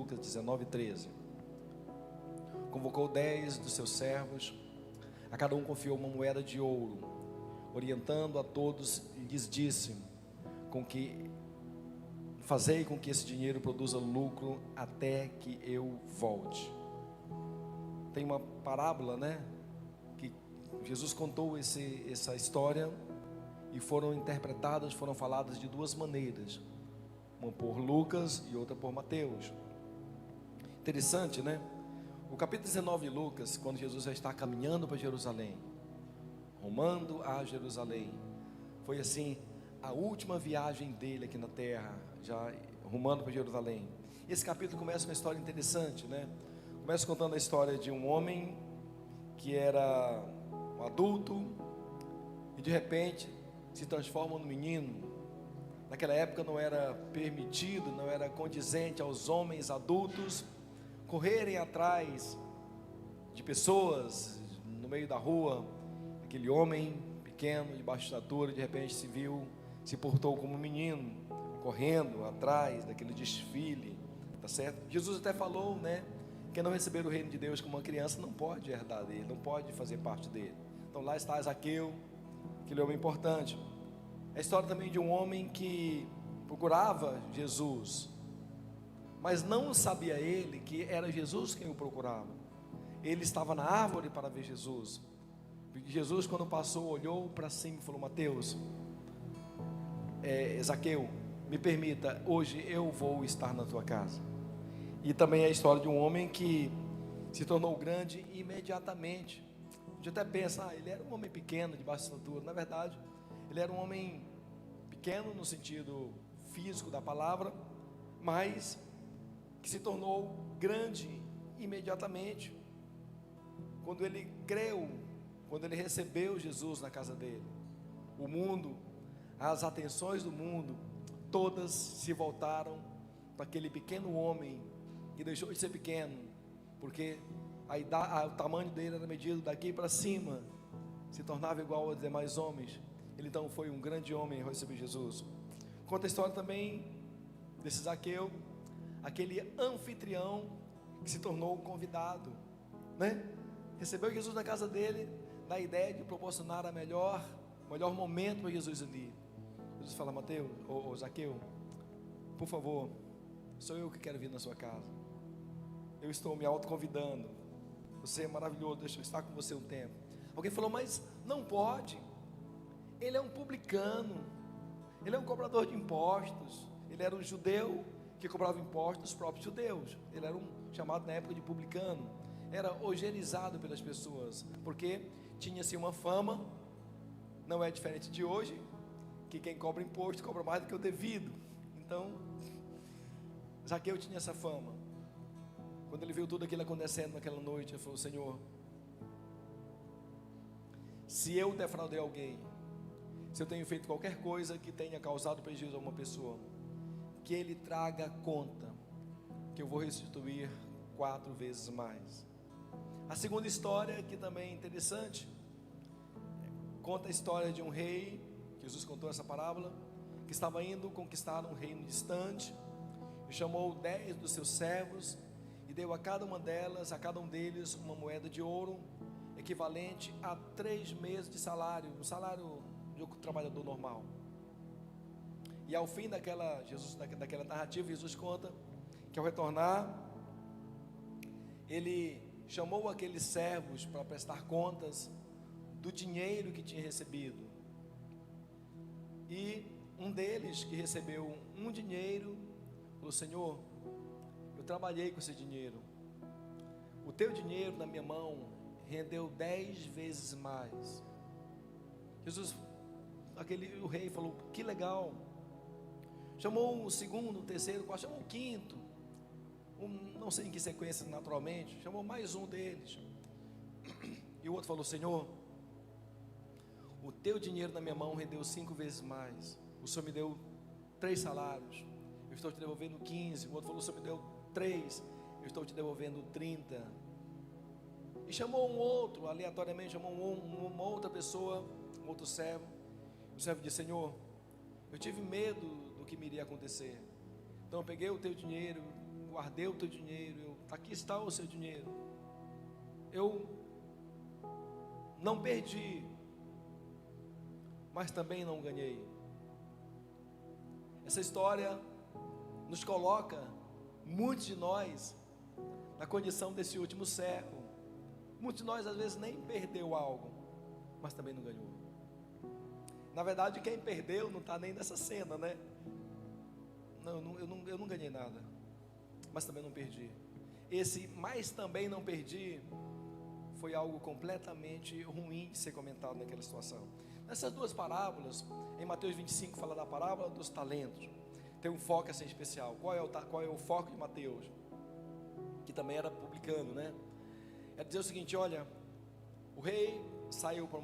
Lucas 19:13. Convocou 10 dos seus servos, a cada um confiou uma moeda de ouro, orientando a todos, e lhes disse: fazei com que esse dinheiro produza lucro até que eu volte. Tem uma parábola, né, que Jesus contou essa história, e foram interpretadas, foram faladas de duas maneiras, uma por Lucas e outra por Mateus. Interessante, né? O capítulo 19 de Lucas, quando Jesus já está caminhando para Jerusalém, rumando a Jerusalém, foi assim a última viagem dele aqui na terra, já rumando para Jerusalém. Esse capítulo começa com uma história interessante, né? Começa contando a história de um homem que era um adulto e de repente se transforma num menino. Naquela época não era permitido, não era condizente aos homens adultos correrem atrás de pessoas no meio da rua. Aquele homem pequeno, de baixa estatura, de repente se portou como um menino, correndo atrás daquele desfile, tá certo? Jesus até falou, né, quem não receber o reino de Deus como uma criança não pode herdar dele, não pode fazer parte dele. Então lá está Zaqueu, aquele homem importante. É a história também de um homem que procurava Jesus, mas não sabia ele que era Jesus quem o procurava. Ele estava na árvore para ver Jesus. Jesus, quando passou, olhou para cima e falou: Mateus, Zaqueu, me permita, hoje eu vou estar na tua casa. E também é a história de um homem que se tornou grande imediatamente. A gente até pensa, ele era um homem pequeno, de baixa estatura. Na verdade, ele era um homem pequeno no sentido físico da palavra, mas que se tornou grande imediatamente, quando ele creu, quando ele recebeu Jesus na casa dele. O mundo, as atenções do mundo, todas se voltaram para aquele pequeno homem, que deixou de ser pequeno, porque o tamanho dele era medido daqui para cima, se tornava igual aos demais homens. Ele então foi um grande homem ao receber Jesus. Conta a história também desse Zaqueu, aquele anfitrião que se tornou convidado, né? Recebeu Jesus na casa dele, na ideia de proporcionar o melhor momento para Jesus ali. Jesus fala: Mateus, ou Zaqueu, por favor, sou eu que quero vir na sua casa. Eu estou me autoconvidando. Você é maravilhoso, deixa eu estar com você um tempo. Alguém falou: mas não pode. Ele é um publicano, ele é um cobrador de impostos. Ele era um judeu que cobrava impostos dos próprios judeus. Ele era chamado na época de publicano. Era odiado pelas pessoas, porque tinha-se uma fama, não é diferente de hoje, que quem cobra imposto cobra mais do que o devido. Então, Zaqueu tinha essa fama. Quando ele viu tudo aquilo acontecendo naquela noite, ele falou: Senhor, se eu defraudei alguém, se eu tenho feito qualquer coisa que tenha causado prejuízo a uma pessoa, que ele traga conta, que eu vou restituir 4 vezes mais. A segunda história, que também é interessante, conta a história de um rei. Jesus contou essa parábola, que estava indo conquistar um reino distante, e chamou 10 dos seus servos, e deu a cada uma delas, a cada um deles, uma moeda de ouro, equivalente a 3 meses de salário, um salário de um trabalhador normal. E ao fim daquela narrativa, Jesus conta que ao retornar, ele chamou aqueles servos para prestar contas do dinheiro que tinha recebido. E um deles, que recebeu um dinheiro, falou: Senhor, eu trabalhei com esse dinheiro, o teu dinheiro na minha mão rendeu 10 vezes mais. O rei falou: que legal. Chamou o segundo, o terceiro, o quarto, chamou o quinto, não sei em que sequência naturalmente, chamou mais um deles. E o outro falou: Senhor, o teu dinheiro na minha mão rendeu 5 vezes mais. O Senhor me deu 3 salários, eu estou te devolvendo 15. O outro falou: o Senhor me deu 3, eu estou te devolvendo 30. E chamou um outro, aleatoriamente, chamou uma outra pessoa, um outro servo. O servo disse: Senhor, eu tive medo do que me iria acontecer, então eu peguei o teu dinheiro, guardei o teu dinheiro, aqui está o seu dinheiro. Eu não perdi, mas também não ganhei. Essa história nos coloca, muitos de nós, na condição desse último século. Muitos de nós às vezes nem perdeu algo, mas também não ganhou. Na verdade, quem perdeu não está nem nessa cena, né? Eu não ganhei nada, mas também não perdi. Esse mas também não perdi foi algo completamente ruim de ser comentado naquela situação. Nessas duas parábolas, em Mateus 25 fala da parábola dos talentos. Tem um foco assim especial. Qual é o foco de Mateus? Que também era publicano, né? É dizer o seguinte: olha, o rei saiu para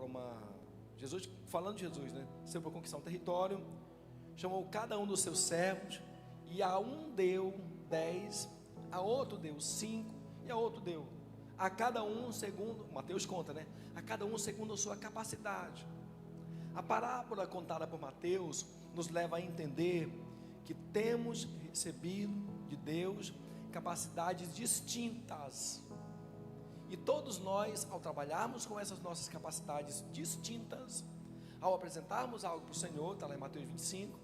uma Jesus, falando de Jesus, né? Saiu para conquistar um território, chamou cada um dos seus servos, e a um deu 10, a outro deu 5, e a outro deu a cada um segundo, Mateus conta, né? A cada um segundo a sua capacidade. A parábola contada por Mateus nos leva a entender que temos recebido de Deus capacidades distintas. E todos nós, ao trabalharmos com essas nossas capacidades distintas, ao apresentarmos algo para o Senhor, está lá em Mateus 25,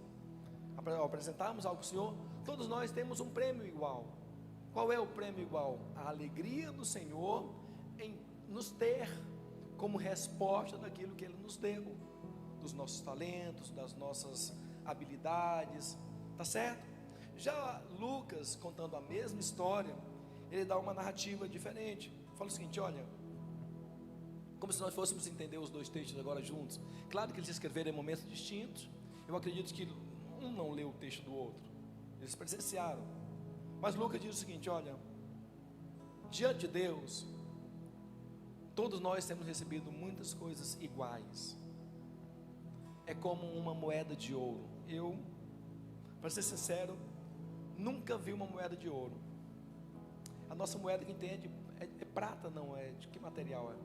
ao apresentarmos algo para o Senhor, todos nós temos um prêmio igual. Qual é o prêmio igual? A alegria do Senhor em nos ter como resposta daquilo que Ele nos deu, dos nossos talentos, das nossas habilidades, tá certo? Já Lucas, contando a mesma história, ele dá uma narrativa diferente. Fala o seguinte: olha, como se nós fôssemos entender os dois textos agora juntos. Claro que eles escreveram em momentos distintos. Eu acredito que um não leu o texto do outro, eles presenciaram. Mas Lucas diz o seguinte: olha, diante de Deus, todos nós temos recebido muitas coisas iguais. É como uma moeda de ouro. Eu, para ser sincero, nunca vi uma moeda de ouro. A nossa moeda que entende é prata, não é? De que material é?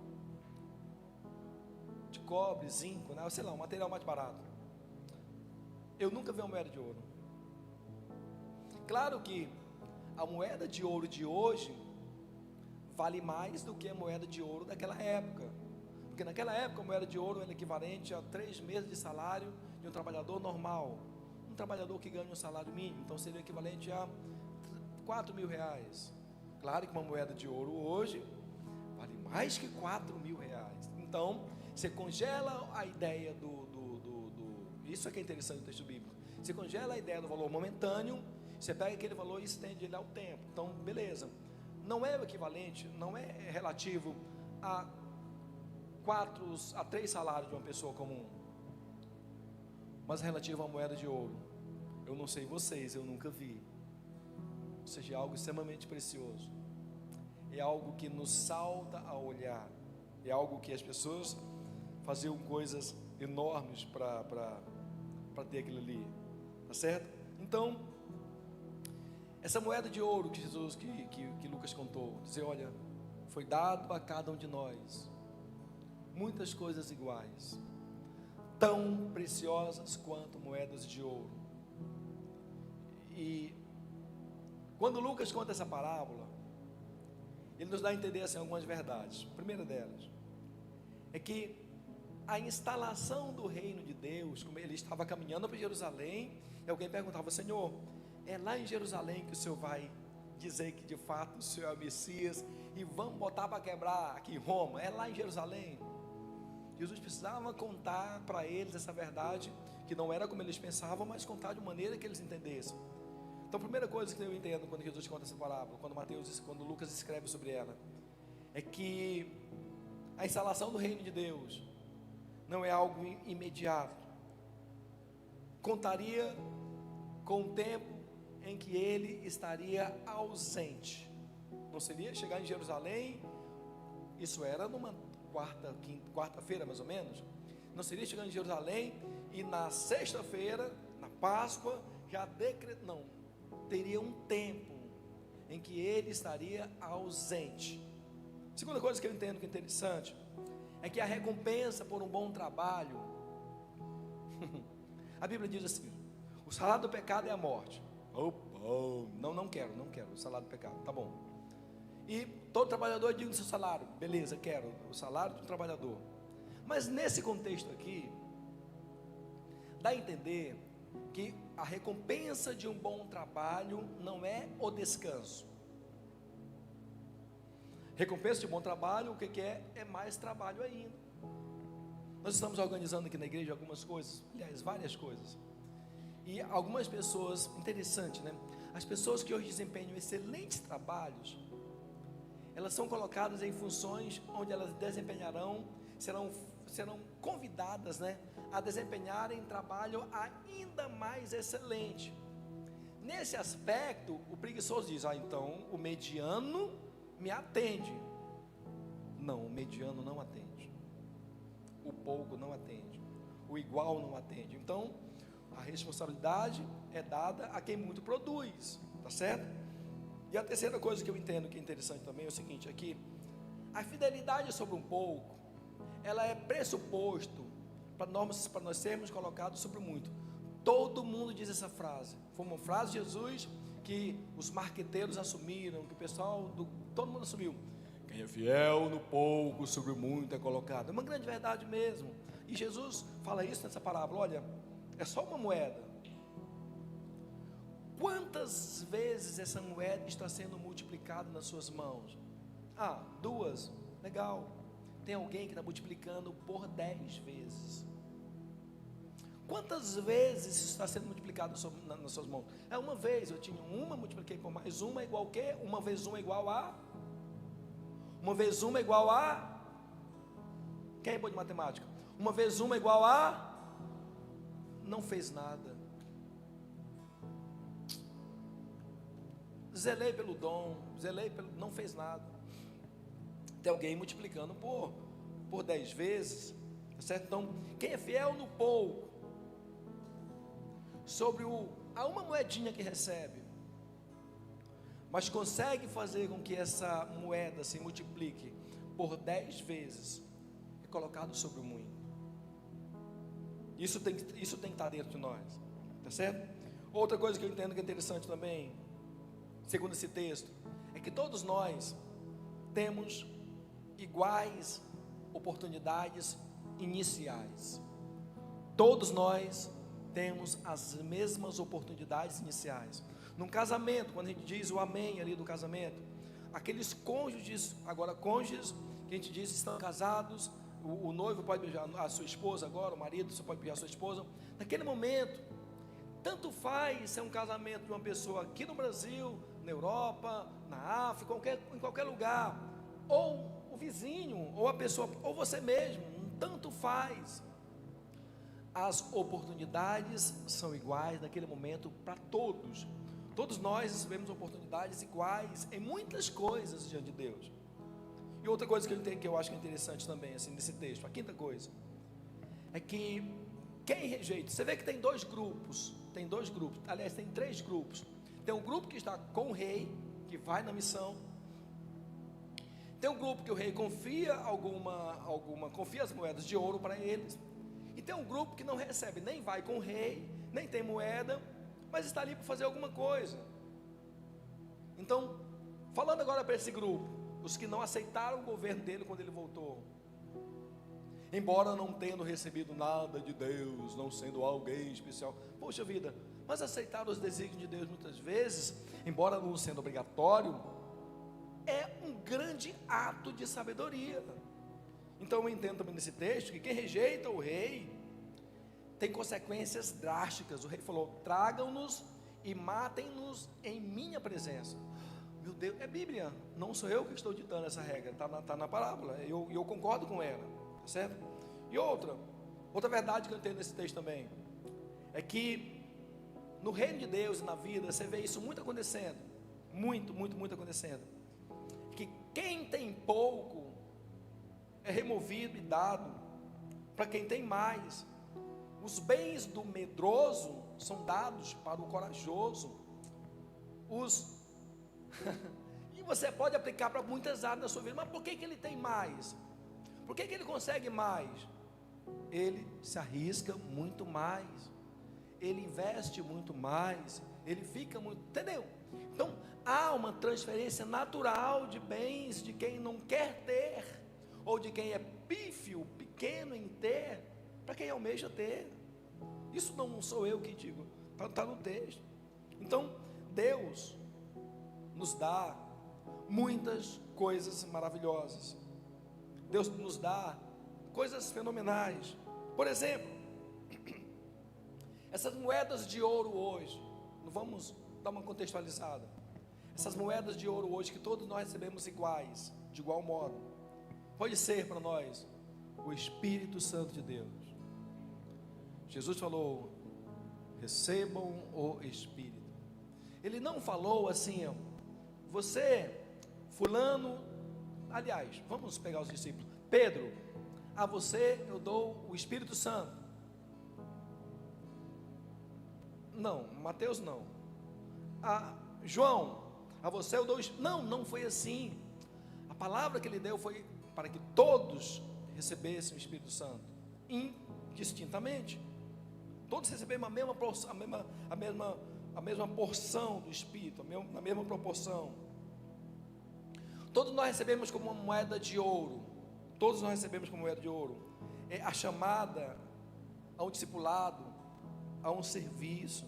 De cobre, zinco, né? Sei lá, um material mais barato. Eu nunca vi uma moeda de ouro. Claro que a moeda de ouro de hoje vale mais do que a moeda de ouro daquela época, porque naquela época a moeda de ouro era equivalente a 3 meses de salário de um trabalhador normal, um trabalhador que ganha um salário mínimo, então seria equivalente a 4 mil reais. Claro que uma moeda de ouro hoje vale mais que 4 mil reais. Então você congela a ideia isso é que é interessante no texto bíblico. Você congela a ideia do valor momentâneo, você pega aquele valor e estende ele ao tempo. Então, beleza. Não é o equivalente, não é relativo a 3 salários de uma pessoa comum, mas é relativo a uma moeda de ouro. Eu não sei vocês, eu nunca vi. Ou seja, é algo extremamente precioso. É algo que nos salta a olhar. É algo que as pessoas faziam coisas enormes para ter aquilo ali. Tá certo? Então, essa moeda de ouro que Jesus, que Lucas contou, dizer, olha, foi dado a cada um de nós muitas coisas iguais, tão preciosas quanto moedas de ouro. E quando Lucas conta essa parábola, ele nos dá a entender assim, algumas verdades. A primeira delas é que a instalação do reino de Deus, como ele estava caminhando para Jerusalém, e alguém perguntava: Senhor, é lá em Jerusalém que o Senhor vai dizer que de fato o Senhor é o Messias e vamos botar para quebrar aqui em Roma? É lá em Jerusalém? Jesus precisava contar para eles essa verdade, que não era como eles pensavam, mas contar de maneira que eles entendessem. Então a primeira coisa que eu entendo quando Jesus conta essa parábola, quando Lucas escreve sobre ela, é que a instalação do reino de Deus não é algo imediato. Contaria com o tempo em que ele estaria ausente. Não seria chegar em Jerusalém, isso era numa quarta-feira mais ou menos. Não seria chegar em Jerusalém e na sexta-feira, na Páscoa, já não, teria um tempo em que ele estaria ausente. Segunda coisa que eu entendo que é interessante é que a recompensa por um bom trabalho, a Bíblia diz assim: o salário do pecado é a morte. Opa, Oh, não quero, o salário do pecado, tá bom. E todo trabalhador é digno do seu salário, beleza, quero o salário do trabalhador. Mas nesse contexto aqui, dá a entender que a recompensa de um bom trabalho não é o descanso. Recompensa de um bom trabalho, o que é? É mais trabalho ainda. Nós estamos organizando aqui na igreja algumas coisas, aliás, várias coisas. E algumas pessoas, interessante, né? As pessoas que hoje desempenham excelentes trabalhos, elas são colocadas em funções onde elas desempenharão, serão convidadas, né, a desempenharem trabalho ainda mais excelente. Nesse aspecto, o preguiçoso diz: então o mediano me atende. Não, o mediano não atende. O pouco não atende. O igual não atende. Então, a responsabilidade é dada a quem muito produz, tá certo? E a terceira coisa que eu entendo que é interessante também é o seguinte, aqui, a fidelidade sobre um pouco, ela é pressuposto para nós sermos colocados sobre muito. Todo mundo diz essa frase. Foi uma frase de Jesus que os marqueteiros assumiram, que o pessoal, todo mundo assumiu. Quem é fiel no pouco, sobre o muito é colocado. É uma grande verdade mesmo. E Jesus fala isso nessa parábola. Olha, é só uma moeda. Quantas vezes essa moeda está sendo multiplicada nas suas mãos? 2, legal. Tem alguém que está multiplicando por 10 vezes. Quantas vezes isso está sendo multiplicado nas suas mãos? Uma vez, eu tinha uma, multipliquei por mais uma, é igual a quê? Uma vezes uma é igual a? Uma vezes uma é igual a? Quem é bom de matemática? Uma vezes uma é igual a? Não fez nada. Zelei pelo dom, não fez nada. Tem alguém multiplicando por 10 vezes, certo? Então, quem é fiel no pouco, sobre a uma moedinha que recebe, mas consegue fazer com que essa moeda se multiplique por 10 vezes, é colocado sobre o moinho. Isso tem que estar dentro de nós, tá certo? Outra coisa que eu entendo que é interessante também, segundo esse texto, é que todos nós temos iguais oportunidades iniciais. Todos nós temos as mesmas oportunidades iniciais. Num casamento, quando a gente diz o amém ali do casamento, aqueles cônjuges, agora cônjuges, que a gente diz estão casados, o noivo pode beijar a sua esposa agora, o marido você pode beijar a sua esposa, naquele momento, tanto faz se é um casamento de uma pessoa aqui no Brasil, na Europa, na África, em qualquer lugar, ou o vizinho, ou a pessoa, ou você mesmo, tanto faz. As oportunidades são iguais naquele momento para todos. Todos nós recebemos oportunidades iguais em muitas coisas diante de Deus. E outra coisa que eu acho que é interessante também, assim, nesse texto, a quinta coisa, é que quem rejeita, você vê que tem dois grupos, aliás, tem 3 grupos. Tem um grupo que está com o rei, que vai na missão. Tem um grupo que o rei confia confia as moedas de ouro para eles. E tem um grupo que não recebe, nem vai com o rei, nem tem moeda, mas está ali para fazer alguma coisa. Então, falando agora para esse grupo, os que não aceitaram o governo dele quando ele voltou, embora não tendo recebido nada de Deus, não sendo alguém especial, poxa vida, mas aceitaram os desígnios de Deus muitas vezes, embora não sendo obrigatório, é um grande ato de sabedoria. Então eu entendo também nesse texto que quem rejeita o rei tem consequências drásticas. O rei falou: tragam-nos e matem-nos em minha presença. Meu Deus, é Bíblia, não sou eu que estou ditando essa regra, está na parábola, eu concordo com ela, tá certo? E outra verdade que eu entendo nesse texto também, é que no reino de Deus e na vida, você vê isso muito acontecendo, muito acontecendo, que quem tem pouco é removido e dado para quem tem mais. Os bens do medroso são dados para o corajoso. E você pode aplicar para muitas áreas da sua vida. Mas por que ele tem mais? Por que ele consegue mais? Ele se arrisca muito mais, ele investe muito mais, ele fica muito, entendeu? Então, há uma transferência natural de bens de quem não quer ter, ou de quem é pífio, pequeno em ter, para quem almeja ter. Isso não sou eu que digo, está no texto. Então, Deus nos dá muitas coisas maravilhosas. Deus nos dá coisas fenomenais. Por exemplo, essas moedas de ouro hoje, vamos dar uma contextualizada. Essas moedas de ouro hoje, que todos nós recebemos iguais, de igual modo, pode ser para nós o Espírito Santo de Deus. Jesus falou: recebam o Espírito. Ele não falou assim, ó, você, fulano, aliás, vamos pegar os discípulos. Pedro, a você eu dou o Espírito Santo. Não, Mateus não. João, a você eu dou. Não foi assim. A palavra que ele deu foi para que todos recebessem o Espírito Santo, indistintamente. Todos recebemos a mesma porção do Espírito, na mesma proporção. Todos nós recebemos como uma moeda de ouro. Todos nós recebemos como moeda de ouro. É a chamada a um discipulado, a um serviço.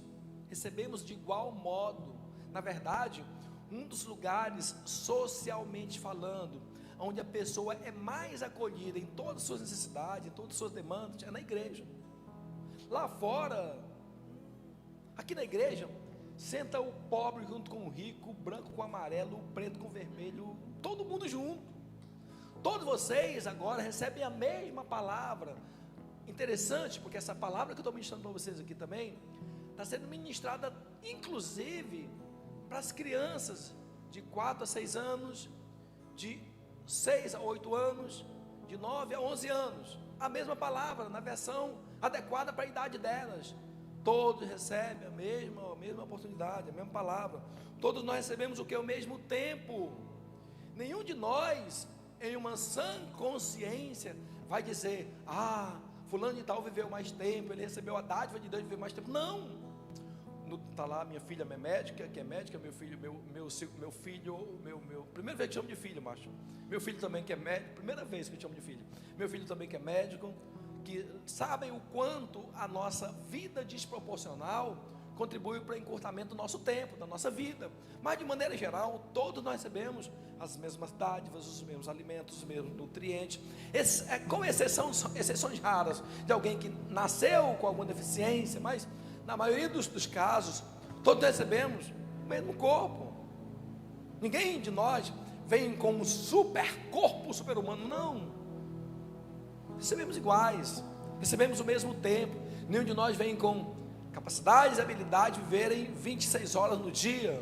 Recebemos de igual modo. Na verdade, um dos lugares, socialmente falando, onde a pessoa é mais acolhida em todas as suas necessidades, em todas as suas demandas, é na igreja. Lá fora, aqui na igreja, senta o pobre junto com o rico, o branco com o amarelo, o preto com o vermelho, todo mundo junto. Todos vocês agora recebem a mesma palavra. Interessante, porque essa palavra que eu estou ministrando para vocês aqui também está sendo ministrada, inclusive, para as crianças de 4 a 6 anos, de 6 a 8 anos, de 9 a 11 anos. A mesma palavra, na versão adequada para a idade delas. Todos recebem a mesma oportunidade, a mesma palavra. Todos nós recebemos o que? O mesmo tempo. Nenhum de nós, em uma sã consciência, vai dizer: fulano de tal viveu mais tempo, ele recebeu a dádiva de Deus de viver mais tempo. Não. Está lá minha filha médica, que é médica, meu filho, primeira vez que chamo de filho, macho. Meu filho também que é médico, primeira vez que eu chamo de filho. Meu filho também que é médico, que sabem o quanto a nossa vida desproporcional contribui para o encurtamento do nosso tempo, da nossa vida. Mas de maneira geral, todos nós recebemos as mesmas dádivas, os mesmos alimentos, os mesmos nutrientes, com exceções raras de alguém que nasceu com alguma deficiência, mas na maioria dos casos, todos recebemos o mesmo corpo. Ninguém de nós vem com um super corpo super-humano, não. Recebemos iguais, recebemos o mesmo tempo. Nenhum de nós vem com capacidades e habilidade de viverem 26 horas no dia.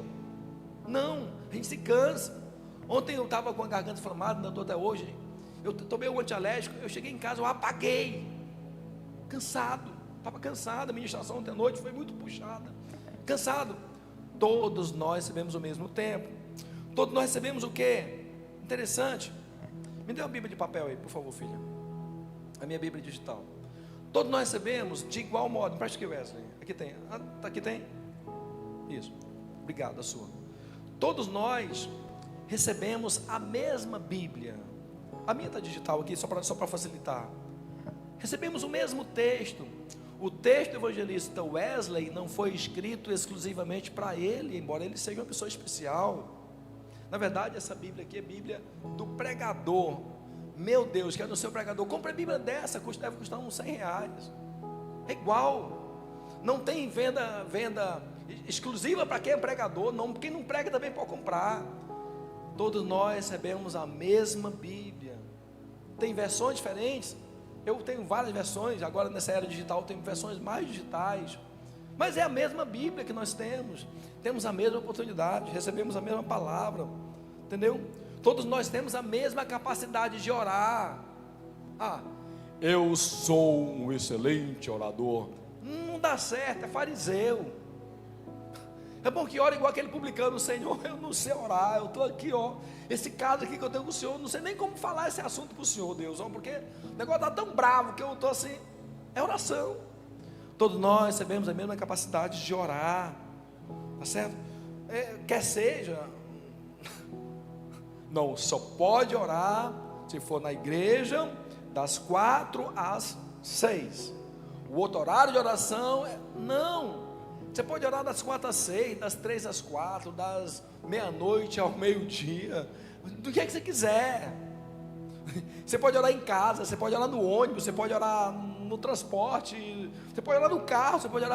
Não, a gente se cansa. Ontem eu estava com a garganta inflamada, ainda estou até hoje. Eu tomei um antialérgico, eu cheguei em casa, eu apaguei, cansado. Estava cansado, a ministração ontem à noite foi muito puxada, cansado. Todos nós recebemos o mesmo tempo. Todos nós recebemos o quê? Interessante. Me dê uma Bíblia de papel aí, por favor, filha. A minha Bíblia digital. Todos nós recebemos de igual modo. Preste aqui, Wesley. Aqui tem. Aqui tem? Isso. Obrigado, a sua. Todos nós recebemos a mesma Bíblia. A minha está digital aqui, só para facilitar. Recebemos o mesmo texto. O texto do evangelista Wesley não foi escrito exclusivamente para ele, embora ele seja uma pessoa especial. Na verdade, essa Bíblia aqui é a Bíblia do pregador. Meu Deus, quero ser o pregador. Compre a Bíblia dessa, deve custar uns R$100. É igual. Não tem venda exclusiva para quem é pregador. Não, quem não prega também pode comprar. Todos nós recebemos a mesma Bíblia. Tem versões diferentes. Eu tenho várias versões, agora nessa era digital eu tenho versões mais digitais, mas é a mesma Bíblia que nós temos a mesma oportunidade, recebemos a mesma palavra, entendeu? Todos nós temos a mesma capacidade de orar. Eu sou um excelente orador. Não dá certo, é fariseu. É bom que ora igual aquele publicano: Senhor, eu não sei orar, eu estou aqui, esse caso aqui que eu tenho com o Senhor, não sei nem como falar esse assunto para o Senhor, Deus, porque o negócio está tão bravo que eu estou assim. É oração. Todos nós recebemos a mesma capacidade de orar. tá certo? Quer seja, não, só pode orar se for na igreja, das 4 às 6. O outro horário de oração, não. Você pode orar das 4 às 6, das 3 às 4, das meia-noite ao meio-dia, do que você quiser. Você pode orar em casa, você pode orar no ônibus, você pode orar no transporte, você pode orar no carro, você pode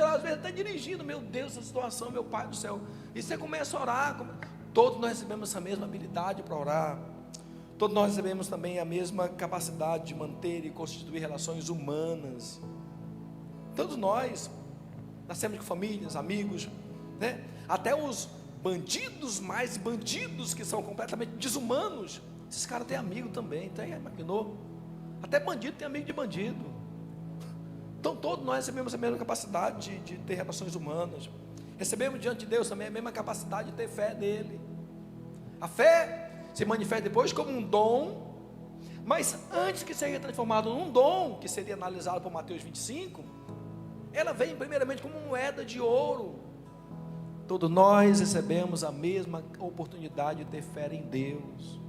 orar às vezes até dirigindo. Meu Deus, essa situação, meu Pai do céu. E você começa a orar. Todos nós recebemos essa mesma habilidade para orar. Todos nós recebemos também a mesma capacidade de manter e constituir relações humanas. Todos nós nascemos com famílias, amigos, né? Até os bandidos mais bandidos, que são completamente desumanos, esses caras têm amigo também, imaginou? Até bandido tem amigo de bandido. Então todos nós recebemos a mesma capacidade de ter relações humanas. Recebemos diante de Deus também a mesma capacidade de ter fé nele. A fé se manifesta depois como um dom, mas antes que seja transformado num dom, que seria analisado por Mateus 25, ela vem primeiramente como moeda de ouro. Todos nós recebemos a mesma oportunidade de ter fé em Deus.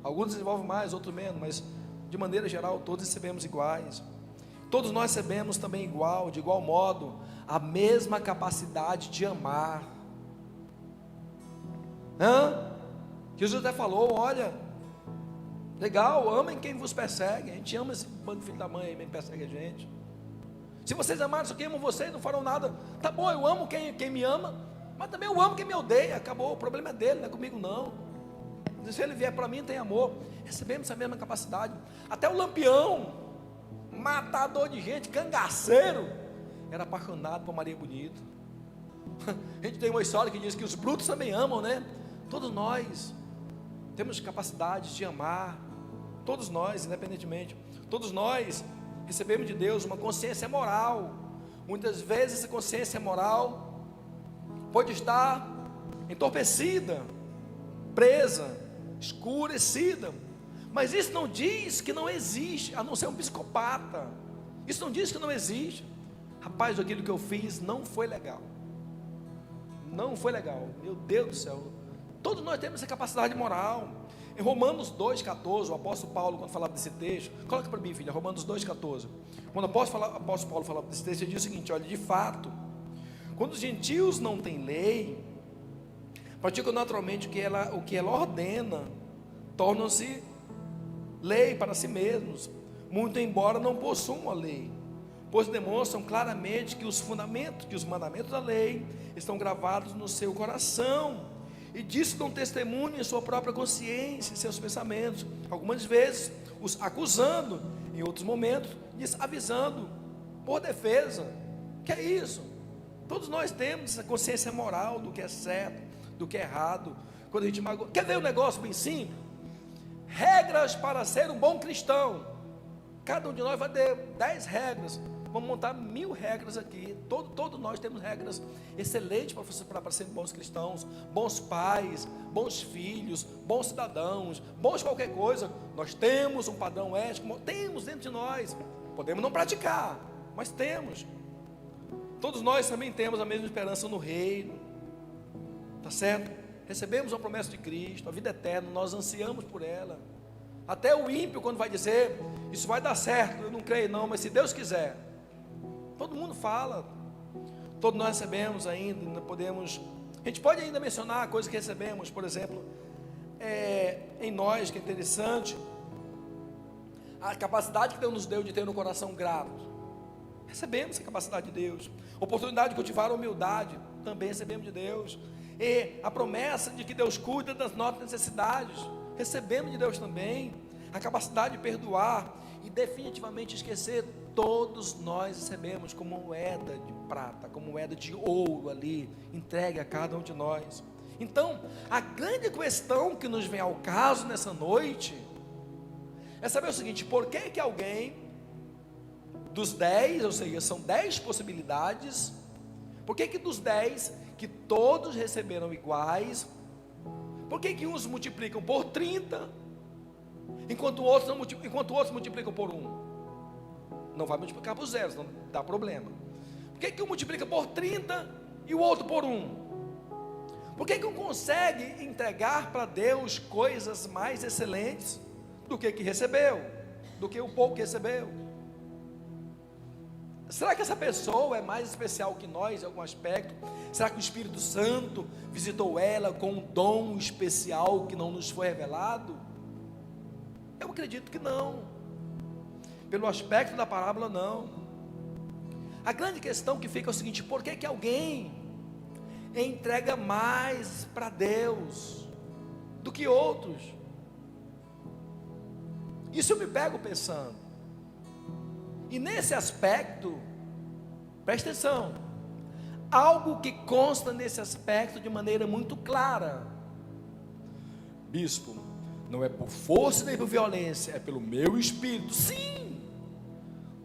Alguns desenvolvem mais, outros menos, mas de maneira geral todos recebemos iguais. Todos nós recebemos também de igual modo, a mesma capacidade de amar. Jesus até falou, olha, legal, amem quem vos persegue. A gente ama esse bando de filho da mãe aí, que persegue a gente. Se vocês amarem só quem amam vocês, não farão nada. Tá bom, eu amo quem me ama, mas também eu amo quem me odeia. Acabou, o problema é dele, não é comigo não. Se ele vier para mim, tem amor. Recebemos essa mesma capacidade. Até o Lampião, matador de gente, cangaceiro, era apaixonado por Maria Bonita. A gente tem uma história que diz que os brutos também amam, né? Todos nós temos capacidade de amar. Todos nós, independentemente. Todos nós recebemos de Deus uma consciência moral. Muitas vezes essa consciência moral pode estar entorpecida, presa, escurecida, mas isso não diz que não existe, a não ser um psicopata. Isso não diz que não existe. Rapaz, aquilo que eu fiz não foi legal. Não foi legal. Meu Deus do céu. Todos nós temos essa capacidade moral. Em Romanos 2,14, o apóstolo Paulo, quando falava desse texto, coloca para mim, filha, Romanos 2,14. Quando o apóstolo Paulo falava desse texto, ele diz o seguinte: olha, de fato, quando os gentios não têm lei, praticam naturalmente o que ela ordena, tornam-se lei para si mesmos, muito embora não possuam a lei, pois demonstram claramente que os mandamentos da lei estão gravados no seu coração, e disso dão testemunho em sua própria consciência, em seus pensamentos, algumas vezes os acusando, em outros momentos avisando por defesa. Que é isso? Todos nós temos essa consciência moral do que é certo, do que é errado. Quando a gente magoa, quer ver um negócio bem simples? Regras para ser um bom cristão. Cada um de nós vai ter 10 regras. Vamos montar 1000 regras aqui. Todos nós temos regras excelentes para ser bons cristãos, bons pais, bons filhos, bons cidadãos, bons qualquer coisa. Nós temos um padrão ético, temos dentro de nós. Podemos não praticar, mas temos. Todos nós também temos a mesma esperança no reino. Tá certo? Recebemos a promessa de Cristo, a vida eterna, nós ansiamos por ela. Até o ímpio, quando vai dizer, isso vai dar certo, eu não creio não, mas se Deus quiser. Todo mundo fala. Todos nós recebemos ainda podemos. A gente pode ainda mencionar coisas que recebemos, por exemplo, em nós, que é interessante, a capacidade que Deus nos deu de ter um coração grato. Recebemos essa capacidade de Deus. Oportunidade de cultivar a humildade, também recebemos de Deus. E a promessa de que Deus cuida das nossas necessidades, recebemos de Deus também. A capacidade de perdoar e definitivamente esquecer, todos nós recebemos como moeda de prata, como moeda de ouro ali, entregue a cada um de nós. Então, a grande questão que nos vem ao caso nessa noite é saber o seguinte: por que alguém dos 10, ou seja, são 10 possibilidades, por que dos 10 que todos receberam iguais, por que uns multiplicam por 30, enquanto outros multiplicam por 1? Não vai multiplicar por 0, senão dá problema. Por que um multiplica por 30 e o outro por um? Por que não consegue entregar para Deus coisas mais excelentes do que recebeu, do que o pouco que recebeu? Será que essa pessoa é mais especial que nós em algum aspecto? Será que o Espírito Santo visitou ela com um dom especial que não nos foi revelado? Eu acredito que não. Pelo aspecto da parábola, não. A grande questão que fica é o seguinte: por que alguém entrega mais para Deus do que outros? Isso eu me pego pensando. E nesse aspecto, preste atenção, algo que consta nesse aspecto de maneira muito clara: bispo, não é por força nem por violência, é pelo meu espírito. Sim,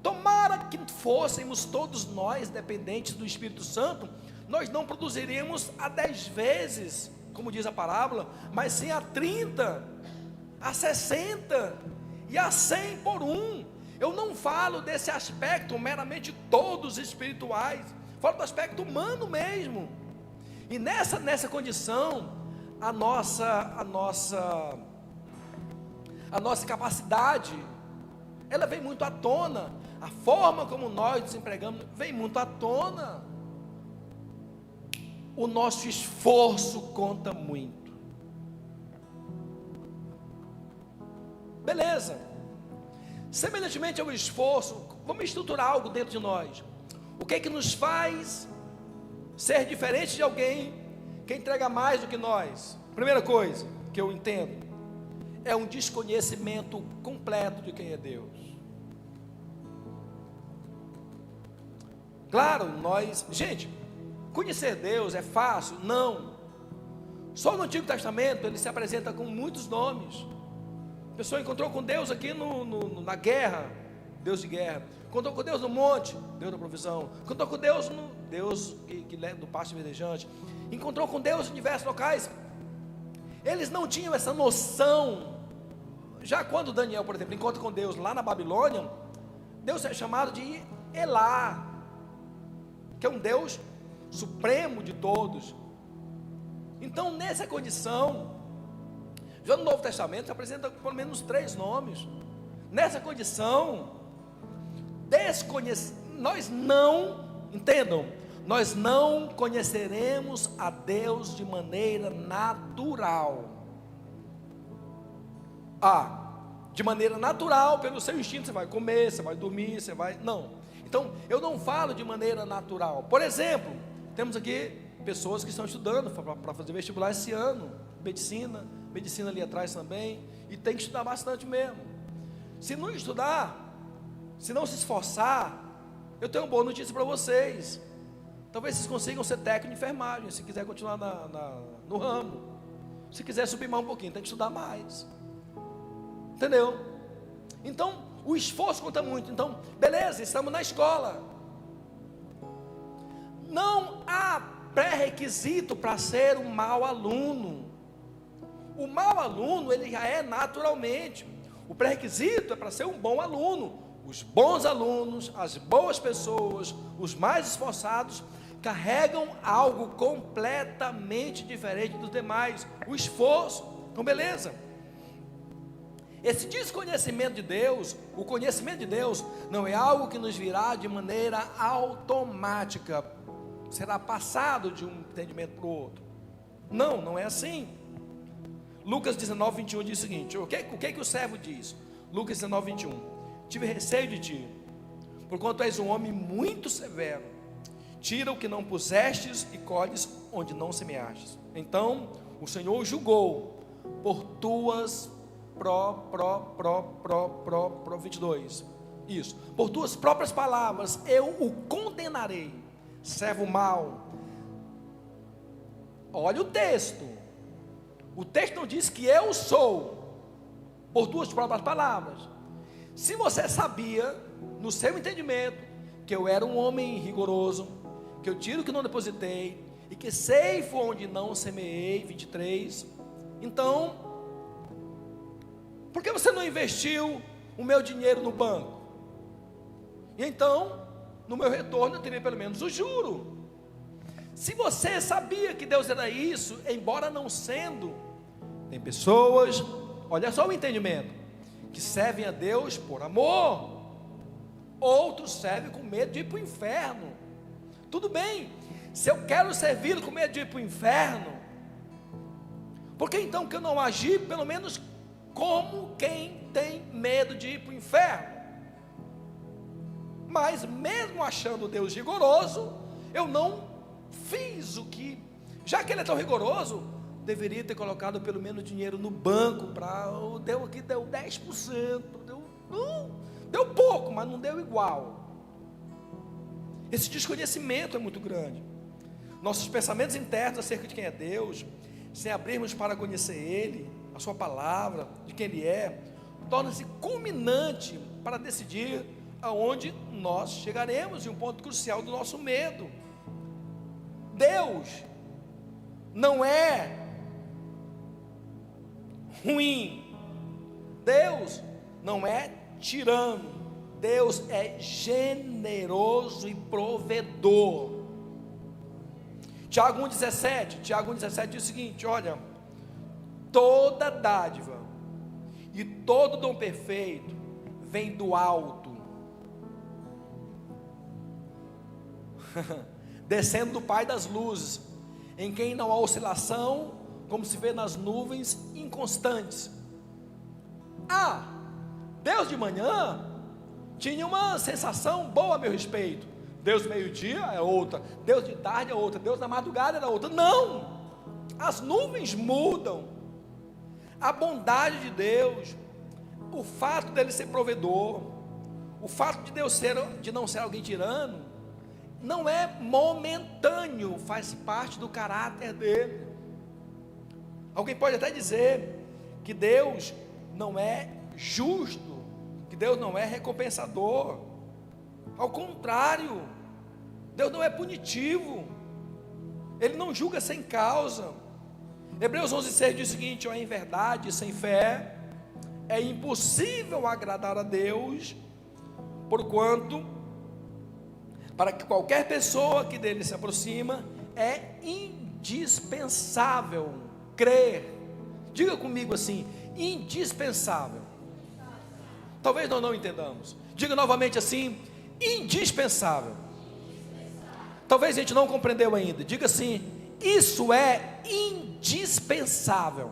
tomara que fôssemos todos nós dependentes do Espírito Santo, nós não produziríamos a 10 vezes, como diz a parábola, mas sim a 30, a 60 e a 100 por um. Eu não falo desse aspecto meramente todos espirituais, falo do aspecto humano mesmo. E nessa condição, a nossa capacidade, ela vem muito à tona. A forma como nós desempregamos vem muito à tona. O nosso esforço conta muito. Beleza. Semelhantemente ao esforço, vamos estruturar algo dentro de nós. O que é que nos faz ser diferente de alguém que entrega mais do que nós? Primeira coisa que eu entendo é um desconhecimento completo de quem é Deus. Claro, gente, conhecer Deus é fácil? Não. Só no Antigo Testamento ele se apresenta com muitos nomes. A pessoa encontrou com Deus aqui na guerra, Deus de guerra. Encontrou com Deus no monte, Deus da provisão. Encontrou com Deus Deus que leva do pasto verdejante. Encontrou com Deus em diversos locais. Eles não tinham essa noção. Já quando Daniel, por exemplo, encontra com Deus lá na Babilônia, Deus é chamado de Elá, que é um Deus supremo de todos. Então, nessa condição, já no Novo Testamento se apresenta pelo menos 3 nomes. Nessa condição, nós não conheceremos a Deus de maneira natural. De maneira natural, pelo seu instinto, você vai comer, você vai dormir, não. Então, eu não falo de maneira natural. Por exemplo, temos aqui pessoas que estão estudando para fazer vestibular esse ano, medicina ali atrás também, e tem que estudar bastante mesmo. Se não estudar, se não se esforçar, eu tenho uma boa notícia para vocês: talvez vocês consigam ser técnico de enfermagem, se quiser continuar no ramo. Se quiser subir mais um pouquinho, tem que estudar mais. Entendeu? Então, o esforço conta muito. Então, beleza, estamos na escola. Não há pré-requisito para ser um mau aluno. O mau aluno, ele já é naturalmente. O pré-requisito é para ser um bom aluno. Os bons alunos, as boas pessoas, os mais esforçados, carregam algo completamente diferente dos demais: o esforço. Então, beleza. Esse desconhecimento de Deus, o conhecimento de Deus, não é algo que nos virá de maneira automática, será passado de um entendimento para o outro. Não é assim. Lucas 19, 21 diz o seguinte: o que o servo diz? Lucas 19, 21: tive receio de ti, porquanto és um homem muito severo. Tira o que não pusestes e colhes onde não semeastes. Então o Senhor julgou por tuas 22. Isso. Por tuas próprias palavras eu o condenarei, servo mau. Olha o texto. O texto não diz que eu sou, por tuas próprias palavras. Se você sabia, no seu entendimento, que eu era um homem rigoroso, que eu tiro o que não depositei, e que ceifo onde não semeei, 23, então, por que você não investiu o meu dinheiro no banco? E então, no meu retorno, eu teria pelo menos o juro. Se você sabia que Deus era isso, embora não sendo, tem pessoas, olha só o entendimento, que servem a Deus por amor, outros servem com medo de ir para o inferno. Tudo bem, se eu quero servi-lo com medo de ir para o inferno, por que então que eu não agi pelo menos como quem tem medo de ir para o inferno? Mas mesmo achando Deus rigoroso, eu não fiz o que, já que Ele é tão rigoroso, deveria ter colocado pelo menos dinheiro no banco, deu 10%, deu pouco, mas não deu igual. Esse desconhecimento é muito grande. Nossos pensamentos internos acerca de quem é Deus, sem abrirmos para conhecer Ele, a sua palavra, de quem Ele é, torna-se culminante para decidir aonde nós chegaremos, em um ponto crucial do nosso medo. Deus não é ruim, Deus não é tirano, Deus é generoso e provedor. Tiago 1,17 diz o seguinte: olha, toda dádiva e todo dom perfeito vem do alto, descendo do Pai das luzes, em quem não há oscilação, como se vê nas nuvens inconstantes. Deus de manhã tinha uma sensação boa a meu respeito. Deus meio-dia é outra, Deus de tarde é outra, Deus da madrugada era outra. Não, as nuvens mudam. A bondade de Deus, o fato dele ser provedor, o fato de Deus de não ser alguém tirano, não é momentâneo, faz parte do caráter dele. Alguém pode até dizer que Deus não é justo, que Deus não é recompensador. Ao contrário, Deus não é punitivo, Ele não julga sem causa. Hebreus 11,6 diz o seguinte: em verdade, sem fé é impossível agradar a Deus, porquanto, para que qualquer pessoa que dele se aproxima, é indispensável crer. Diga comigo assim: indispensável. Talvez nós não entendamos. Diga novamente assim: indispensável. Talvez a gente não compreendeu ainda. Diga assim: isso é indispensável.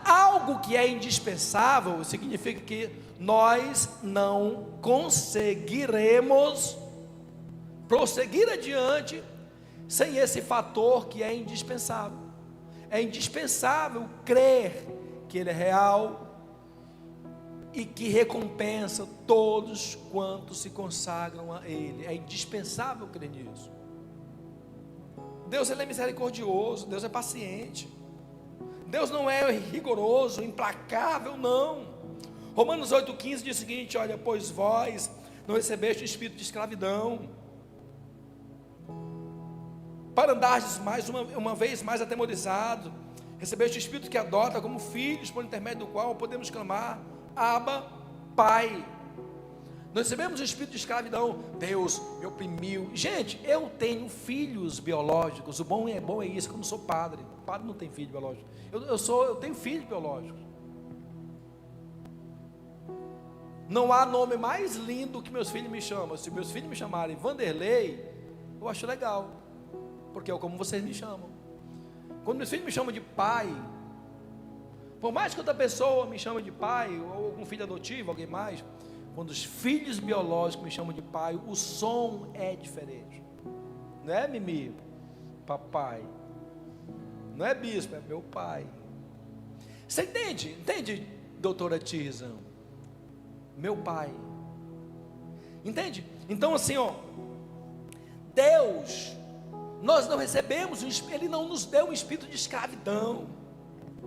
Algo que é indispensável significa que nós não conseguiremos prosseguir adiante sem esse fator que é indispensável. É indispensável crer que Ele é real e que recompensa todos quantos se consagram a Ele. É indispensável crer nisso. Deus, Ele é misericordioso, Deus é paciente, Deus não é rigoroso, implacável, não. Romanos 8,15 diz o seguinte: olha, pois vós não recebeste o espírito de escravidão, para andardes mais uma vez mais atemorizados, recebeste o espírito que adota como filhos, por intermédio do qual podemos clamar: Abba, Pai. Nós recebemos o espírito de escravidão. Deus me oprimiu. Gente, eu tenho filhos biológicos. O bom é isso, que eu não sou padre. O padre não tem filho biológico. Eu tenho filhos biológicos. Não há nome mais lindo que meus filhos me chamam. Se meus filhos me chamarem Vanderlei, eu acho legal, porque é como vocês me chamam. Quando meus filhos me chamam de pai, por mais que outra pessoa me chame de pai, ou algum filho adotivo, alguém mais, quando os filhos biológicos me chamam de pai, o som é diferente. Não é Mimi, papai. Não é bispo, é meu pai. Você entende? Entende, doutora Tirza? Meu pai. Entende? Então assim, Deus, nós não recebemos, Ele não nos deu um espírito de escravidão.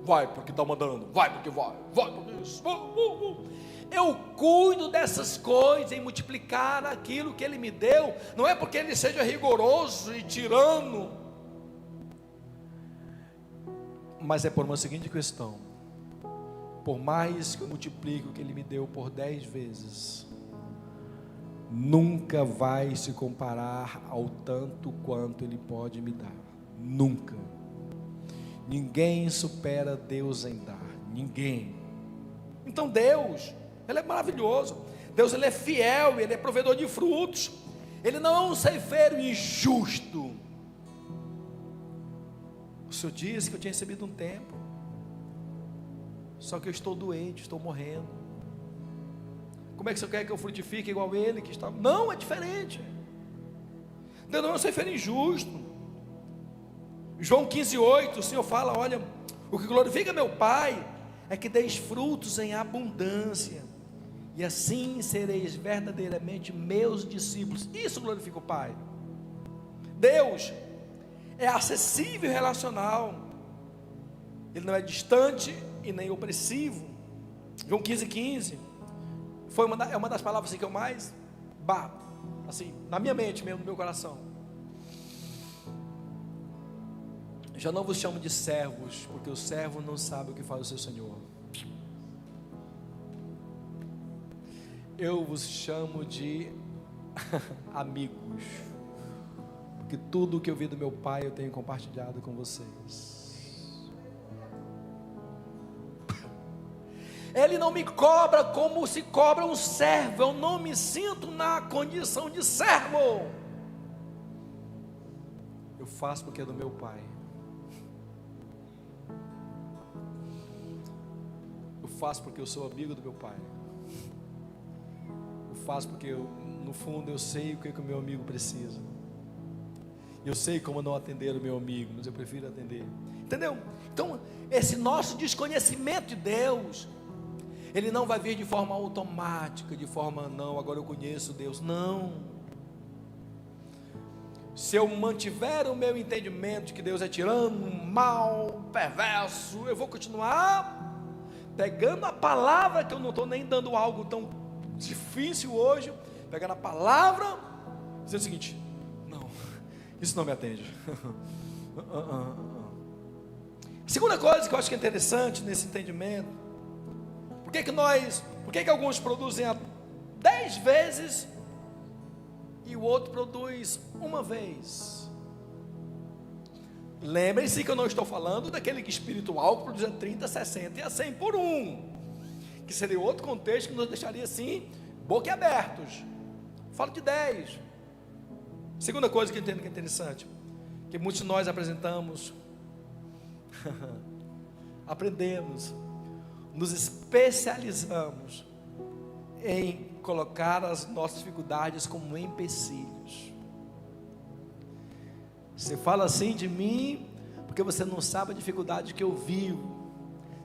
Vai porque está mandando, vai porque isso. Eu cuido dessas coisas em multiplicar aquilo que Ele me deu. Não é porque Ele seja rigoroso e tirano, mas é por uma seguinte questão: por mais que eu multiplique o que Ele me deu por 10 vezes, nunca vai se comparar ao tanto quanto Ele pode me dar. Nunca. Ninguém supera Deus em dar. Ninguém. Então Deus, Ele é maravilhoso. Deus, Ele é fiel, Ele é provedor de frutos. Ele não é um ceifeiro injusto. O Senhor disse que eu tinha recebido um tempo, só que eu estou doente, estou morrendo. Como é que o Senhor quer que eu frutifique igual Ele que está? Não, é diferente. Deus não é um ceifeiro injusto. João 15:8, o Senhor fala: olha, o que glorifica meu Pai é que deis frutos em abundância, e assim sereis verdadeiramente meus discípulos. Isso glorifica o Pai. Deus é acessível e relacional. Ele não é distante e nem opressivo. João 15:15 é uma das palavras assim, que eu mais bato, assim, na minha mente mesmo, no meu coração. Já não vos chamo de servos, porque o servo não sabe o que faz o seu senhor. Eu vos chamo de amigos, porque tudo o que eu vi do meu Pai eu tenho compartilhado com vocês. Ele não me cobra como se cobra um servo. Eu não me sinto na condição de servo. Eu faço porque é do meu Pai. Eu faço porque eu sou amigo do meu Pai. Eu faço porque no fundo eu sei o que o meu amigo precisa. Eu sei como não atender o meu amigo, mas eu prefiro atender. Entendeu? Então, esse nosso desconhecimento de Deus, ele não vai vir de forma automática, de forma, não, agora eu conheço Deus. Não. Se eu mantiver o meu entendimento de que Deus é tirano, mal, perverso, eu vou continuar pegando a palavra, que eu não estou nem dando algo tão difícil hoje, pegando a palavra, dizendo o seguinte: não, isso não me atende. Segunda coisa que eu acho que é interessante nesse entendimento: por que alguns produzem 10 vezes e o outro produz uma vez? Lembrem-se que eu não estou falando daquele que espiritual produz a 30, 60 e a 100 por um, que seria outro contexto que nos deixaria assim, boquiabertos. Falo de 10. Segunda coisa que eu entendo que é interessante, que muitos de nós apresentamos, aprendemos, nos especializamos em colocar as nossas dificuldades como empecilhos. Você fala assim de mim porque você não sabe a dificuldade que eu vivo.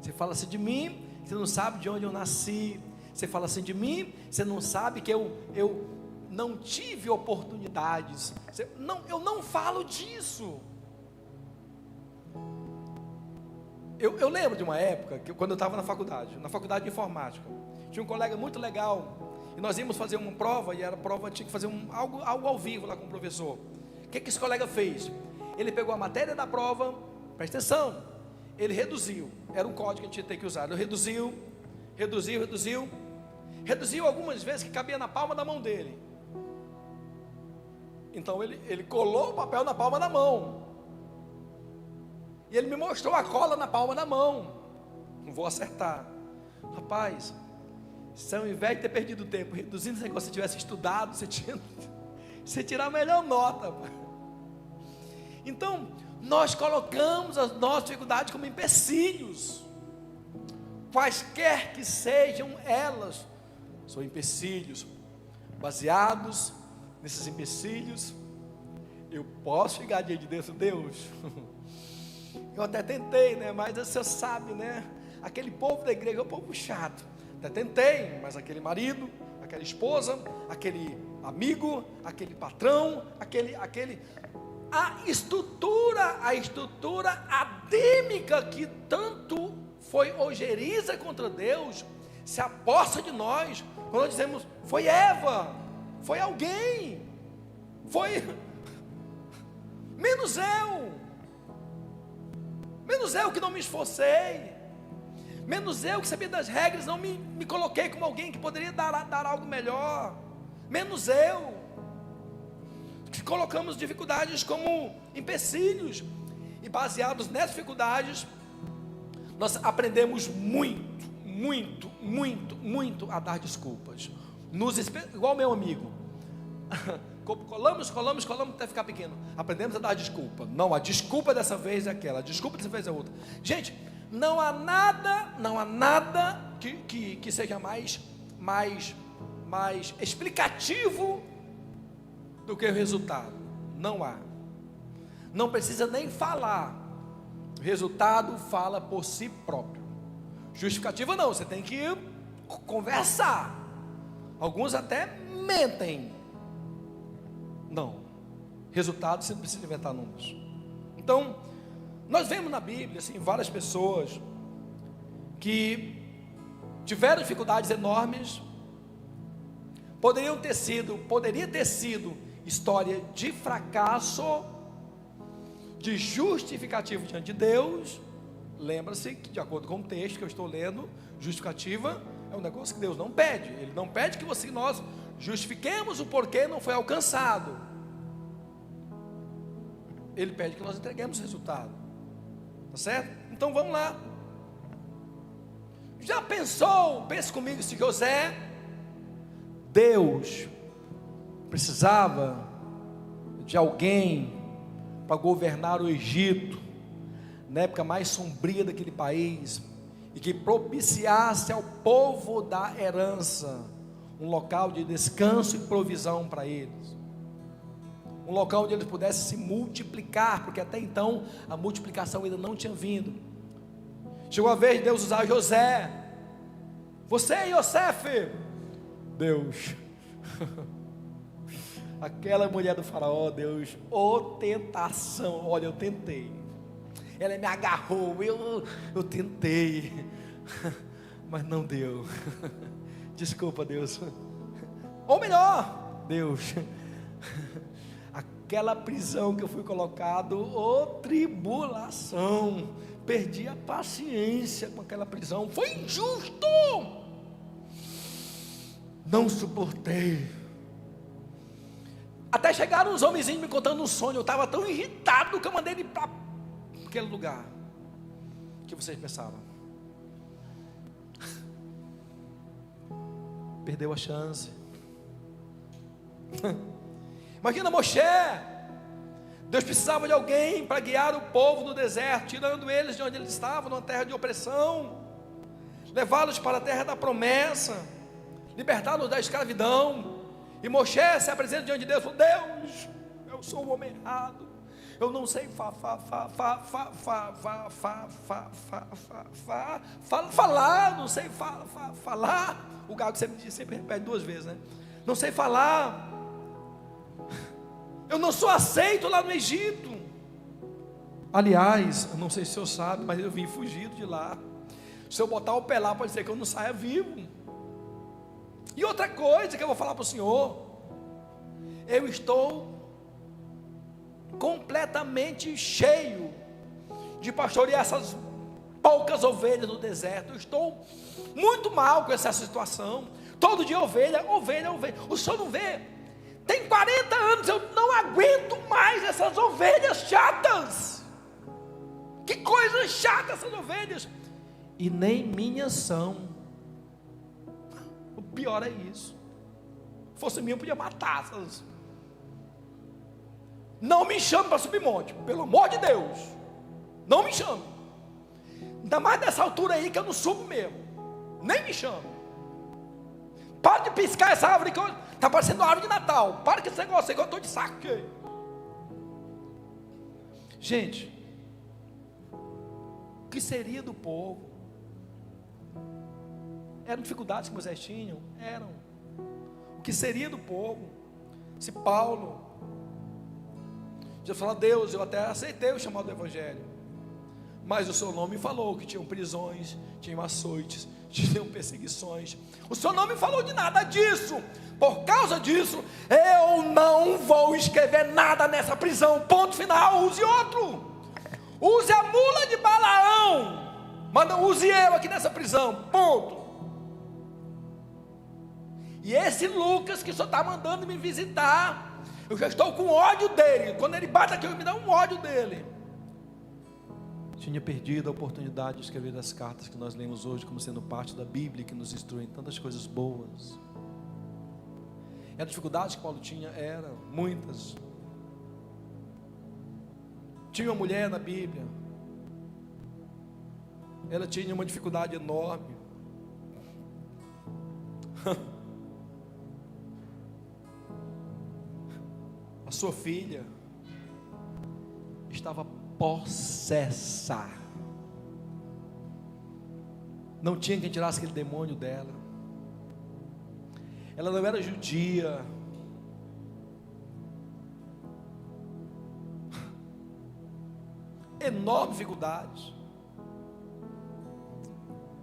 Você fala assim de mim, você não sabe de onde eu nasci. Você fala assim de mim, você não sabe que eu não tive oportunidades. Eu não falo disso. Eu lembro de uma época, quando eu estava na faculdade de informática, tinha um colega muito legal, e nós íamos fazer uma prova, e a prova tinha que fazer algo ao vivo lá com o professor. O que esse colega fez? Ele pegou a matéria da prova, presta atenção, ele reduziu, era um código que a gente tinha que usar, ele reduziu algumas vezes que cabia na palma da mão dele. Então ele colou o papel na palma da mão, e ele me mostrou a cola na palma da mão. Não vou acertar. Rapaz, se ao invés de ter perdido tempo reduzindo esse negócio, se você tivesse estudado, você tirar a melhor nota. Então, nós colocamos as nossas dificuldades como empecilhos. Quaisquer que sejam elas, são empecilhos. Baseados nesses empecilhos, eu posso chegar diante de Deus. Eu até tentei, né? Mas você sabe, né? Aquele povo da igreja é um povo chato. Até tentei, mas aquele marido, aquela esposa, aquele amigo, aquele patrão, a estrutura adêmica que tanto foi ojeriza contra Deus, se aposta de nós, quando nós dizemos, foi Eva, foi alguém, foi, menos eu que não me esforcei, menos eu que sabia das regras, não me coloquei como alguém que poderia dar algo melhor. menos eu, que colocamos dificuldades como empecilhos, e baseados nessas dificuldades, nós aprendemos muito a dar desculpas, igual meu amigo, colamos até ficar pequeno, aprendemos a dar desculpa. Não, a desculpa dessa vez é aquela, a desculpa dessa vez é outra. Gente, não há nada que seja mais explicativo do que o resultado. Não há. Não precisa nem falar. O resultado fala por si próprio. Justificativa não, você tem que conversar. Alguns até mentem. Não. Resultado você não precisa inventar números. Então, nós vemos na Bíblia assim, várias pessoas que tiveram dificuldades enormes. Poderia ter sido história de fracasso, de justificativo diante de Deus. Lembra-se que, de acordo com o texto que eu estou lendo, justificativa é um negócio que Deus não pede. Ele não pede que nós justifiquemos o porquê não foi alcançado. Ele pede que nós entreguemos o resultado. Tá certo? Então vamos lá. Já pensou, pense comigo, se José, Deus precisava de alguém para governar o Egito, na época mais sombria daquele país, e que propiciasse ao povo da herança um local de descanso e provisão para eles, um local onde eles pudessem se multiplicar, porque até então a multiplicação ainda não tinha vindo. Chegou a vez de Deus usar José. Você, Yosef, Deus, aquela mulher do faraó, Deus, tentação, olha, eu tentei, ela me agarrou, eu tentei, mas não deu, desculpa Deus, ou melhor, Deus, aquela prisão que eu fui colocado, tribulação, perdi a paciência com aquela prisão, foi injusto, não suportei. Até chegaram uns homenzinhos me contando um sonho. Eu estava tão irritado que eu mandei ele para aquele lugar. O que vocês pensavam? Perdeu a chance. Imagina Moshe. Deus precisava de alguém para guiar o povo no deserto, tirando eles de onde eles estavam, numa terra de opressão, levá-los para a terra da promessa, libertá-los da escravidão. E Moshe se apresenta diante de Deus e falou: Deus, eu sou um homem errado, eu não sei falar, não sei falar. O gago sempre repete duas vezes, né? Não sei falar, eu não sou aceito lá no Egito. Aliás, eu não sei se o senhor sabe, mas eu vim fugido de lá. Se eu botar o pé lá, pode ser que eu não saia vivo. E outra coisa que eu vou falar para o senhor, eu estou completamente cheio de pastorear essas poucas ovelhas no deserto. Eu estou muito mal com essa situação. Todo dia ovelha. O senhor não vê? Tem 40 anos, eu não aguento mais essas ovelhas chatas. Que coisa chata essas ovelhas. E nem minhas são. O pior é isso. Se fosse minha, eu podia matar essas. Não me chame para subir monte, pelo amor de Deus. Não me chame. Ainda mais nessa altura aí que eu não subo mesmo. Nem me chame. Para de piscar essa árvore que está parecendo uma árvore de Natal. Para com esse negócio aí que eu estou de saco cheio. Gente, o que seria do povo? Eram dificuldades que Moisés tinha? Eram. O que seria do povo? Se Paulo já falou: Deus, eu até aceitei o chamado do Evangelho, mas o Senhor não me falou que tinham prisões, tinham açoites, tinham perseguições. O Senhor não me falou de nada disso. Por causa disso, eu não vou escrever nada nessa prisão. Ponto final. Use outro. Use a mula de Balaão, mas não use eu aqui nessa prisão. Ponto. E esse Lucas que só está mandando me visitar, eu já estou com ódio dele. Quando ele bate aqui, eu me dá um ódio dele. Tinha perdido a oportunidade de escrever as cartas que nós lemos hoje como sendo parte da Bíblia, que nos instrui em tantas coisas boas. E a dificuldade que Paulo tinha era muitas. Tinha uma mulher na Bíblia, ela tinha uma dificuldade enorme. A sua filha estava possessa, não tinha quem tirasse aquele demônio dela. Ela não era judia, enorme dificuldade.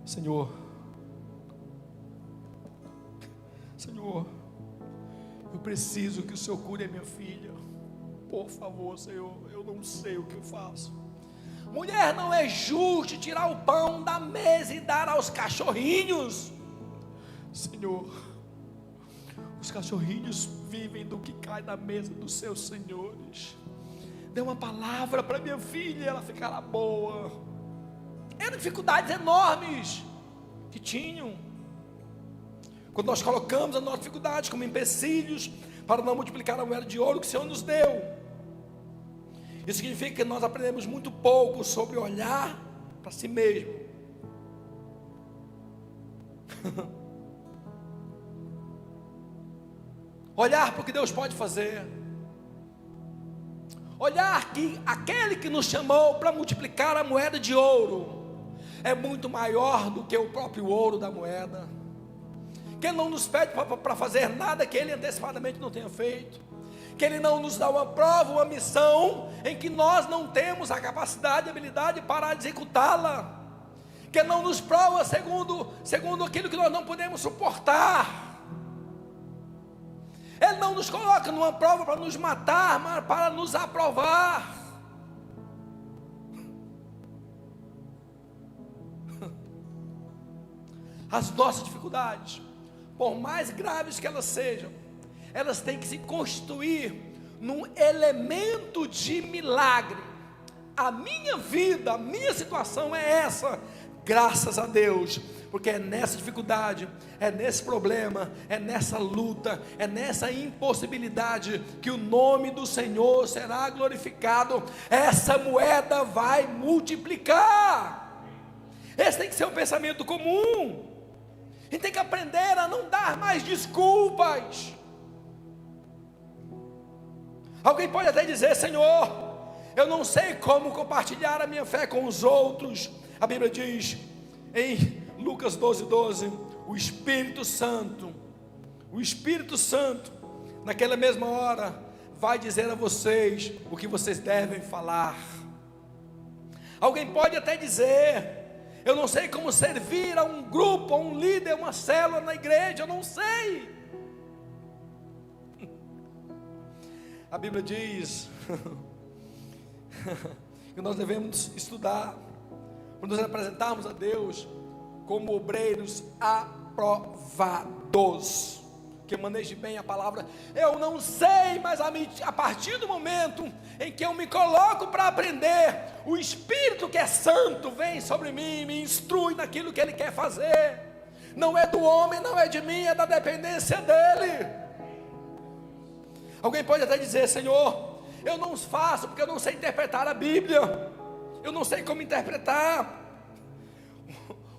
Senhor, eu preciso que o Senhor cure a minha filha, por favor, Senhor, eu não sei o que eu faço. Mulher, não é justo tirar o pão da mesa e dar aos cachorrinhos. Senhor, os cachorrinhos vivem do que cai da mesa dos seus senhores. Dê uma palavra para minha filha, ela ficará boa. Eram dificuldades enormes que tinham. Quando nós colocamos as nossas dificuldades como empecilhos para não multiplicar a moeda de ouro que o Senhor nos deu, isso significa que nós aprendemos muito pouco sobre olhar para si mesmo. Olhar para o que Deus pode fazer. Olhar que aquele que nos chamou para multiplicar a moeda de ouro é muito maior do que o próprio ouro da moeda, que Ele não nos pede para fazer nada que Ele antecipadamente não tenha feito, que Ele não nos dá uma prova, uma missão em que nós não temos a capacidade e habilidade para executá-la, que Ele não nos prova segundo aquilo que nós não podemos suportar. Ele não nos coloca numa prova para nos matar, mas para nos aprovar. As nossas dificuldades, por mais graves que elas sejam, elas têm que se constituir num elemento de milagre. A minha vida, a minha situação é essa, graças a Deus, porque é nessa dificuldade, é nesse problema, é nessa luta, é nessa impossibilidade que o nome do Senhor será glorificado. Essa moeda vai multiplicar. Esse tem que ser um pensamento comum. A gente tem que aprender a não dar mais desculpas. Alguém pode até dizer: Senhor, eu não sei como compartilhar a minha fé com os outros. A Bíblia diz em Lucas 12:12, o Espírito Santo, naquela mesma hora, vai dizer a vocês o que vocês devem falar. Alguém pode até dizer: eu não sei como servir a um grupo, a um líder, uma célula na igreja, eu não sei. A Bíblia diz que nós devemos estudar, para nos apresentarmos a Deus como obreiros aprovados, que maneje bem a palavra. Eu não sei, mas a partir do momento em que eu me coloco para aprender, o Espírito que é santo vem sobre mim, me instrui naquilo que Ele quer fazer. Não é do homem, não é de mim, é da dependência dEle. Alguém pode até dizer: Senhor, eu não faço porque eu não sei interpretar a Bíblia, eu não sei como interpretar.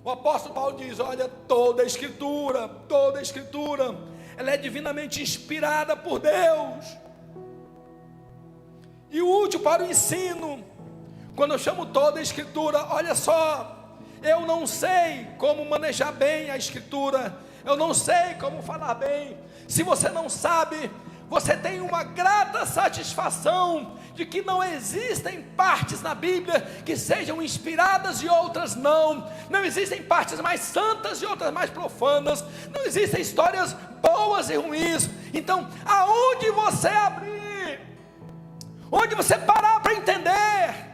O apóstolo Paulo diz: olha, toda a escritura, ela é divinamente inspirada por Deus e útil para o ensino. Quando eu chamo toda a escritura, olha só, eu não sei como manejar bem a escritura, eu não sei como falar bem. Se você não sabe, você tem uma grata satisfação de que não existem partes na Bíblia que sejam inspiradas e outras não. Não existem partes mais santas e outras mais profanas. Não existem histórias boas e ruins. Então, aonde você abrir, onde você parar para entender,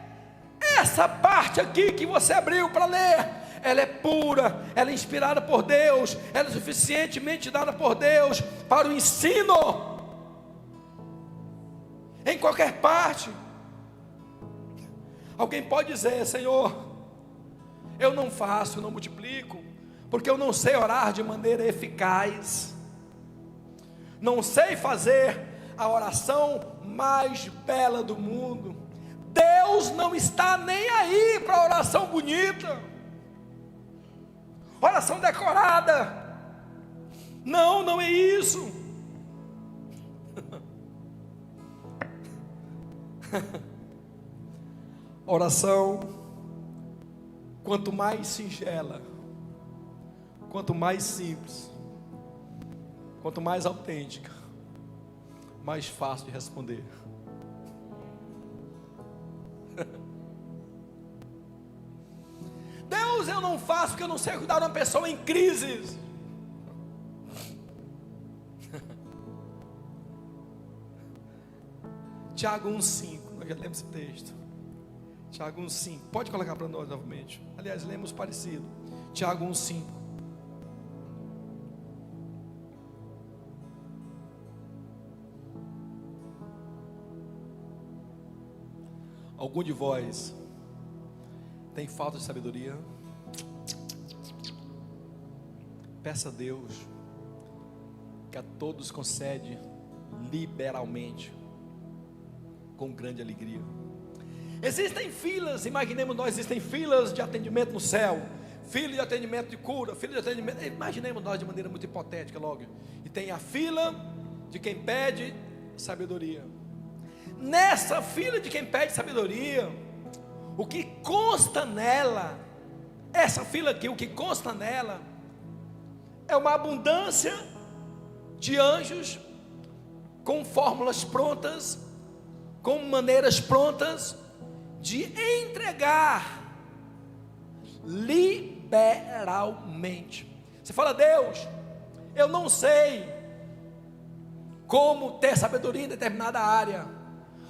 essa parte aqui que você abriu para ler, ela é pura, ela é inspirada por Deus, ela é suficientemente dada por Deus para o ensino, em qualquer parte. Alguém pode dizer: Senhor, eu não faço, eu não multiplico, porque eu não sei orar de maneira eficaz, não sei fazer a oração mais bela do mundo. Deus não está nem aí para oração bonita, oração decorada. Não, não é isso. Oração, quanto mais singela, quanto mais simples, quanto mais autêntica, mais fácil de responder. Deus, eu não faço porque eu não sei cuidar de uma pessoa em crises. Tiago 1,5, nós já lemos esse texto. Tiago 1,5, pode colocar para nós novamente. Aliás, lemos parecido. Tiago 1,5. Algum de vós tem falta de sabedoria? Peça a Deus, que a todos concede liberalmente, com grande alegria. Existem filas, imaginemos nós, existem filas de atendimento no céu, fila de atendimento de cura, fila de atendimento, imaginemos nós de maneira muito hipotética logo, e tem a fila de quem pede sabedoria. Nessa fila de quem pede sabedoria, o que consta nela, essa fila aqui, o que consta nela, é uma abundância de anjos, com fórmulas prontas, com maneiras prontas, de entregar, liberalmente. Você fala: Deus, eu não sei como ter sabedoria em determinada área.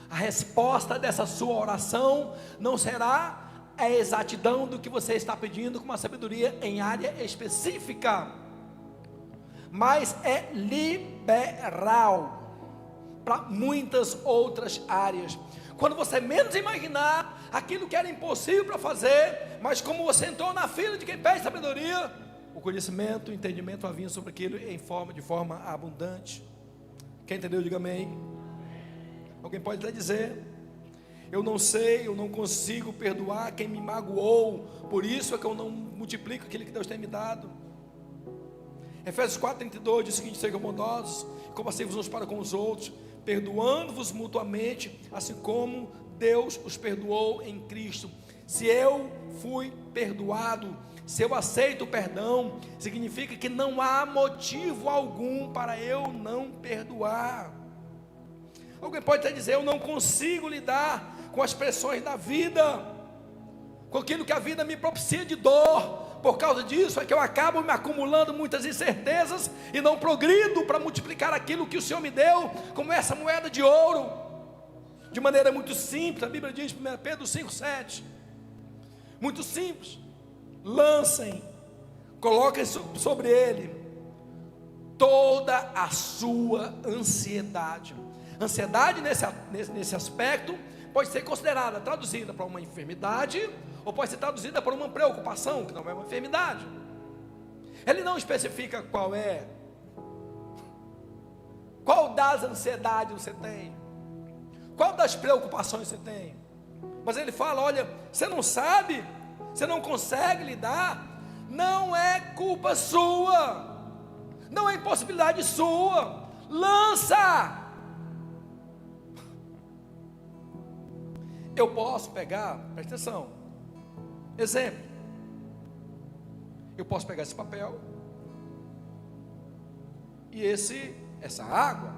A resposta dessa sua oração não será a exatidão do que você está pedindo com uma sabedoria em área específica, mas é liberal para muitas outras áreas. Quando você menos imaginar aquilo que era impossível para fazer, mas como você entrou na fila de quem pede sabedoria, o conhecimento, o entendimento vai vir sobre aquilo de forma abundante. Quem entendeu, diga amém. Alguém pode até dizer: eu não sei, eu não consigo perdoar quem me magoou, por isso é que eu não multiplico aquilo que Deus tem me dado. Efésios 4,32 diz o seguinte: sejam bondosos, compassivos uns para com os outros, perdoando-vos mutuamente, assim como Deus os perdoou em Cristo. Se eu fui perdoado, se eu aceito o perdão, significa que não há motivo algum para eu não perdoar. Alguém pode até dizer: eu não consigo lidar com as pressões da vida, com aquilo que a vida me propicia de dor. Por causa disso é que eu acabo me acumulando muitas incertezas e não progrido para multiplicar aquilo que o Senhor me deu, como essa moeda de ouro, de maneira muito simples. A Bíblia diz, 1 Pedro 5,7, muito simples: lancem, coloquem sobre ele toda a sua ansiedade. Ansiedade nesse aspecto pode ser considerada, traduzida para uma enfermidade, ou pode ser traduzida por uma preocupação, que não é uma enfermidade. Ele não especifica qual das ansiedades você tem, qual das preocupações você tem, mas ele fala: olha, você não sabe, você não consegue lidar, não é culpa sua, não é impossibilidade sua, lança. Eu posso pegar, presta atenção, exemplo, eu posso pegar esse papel e essa água.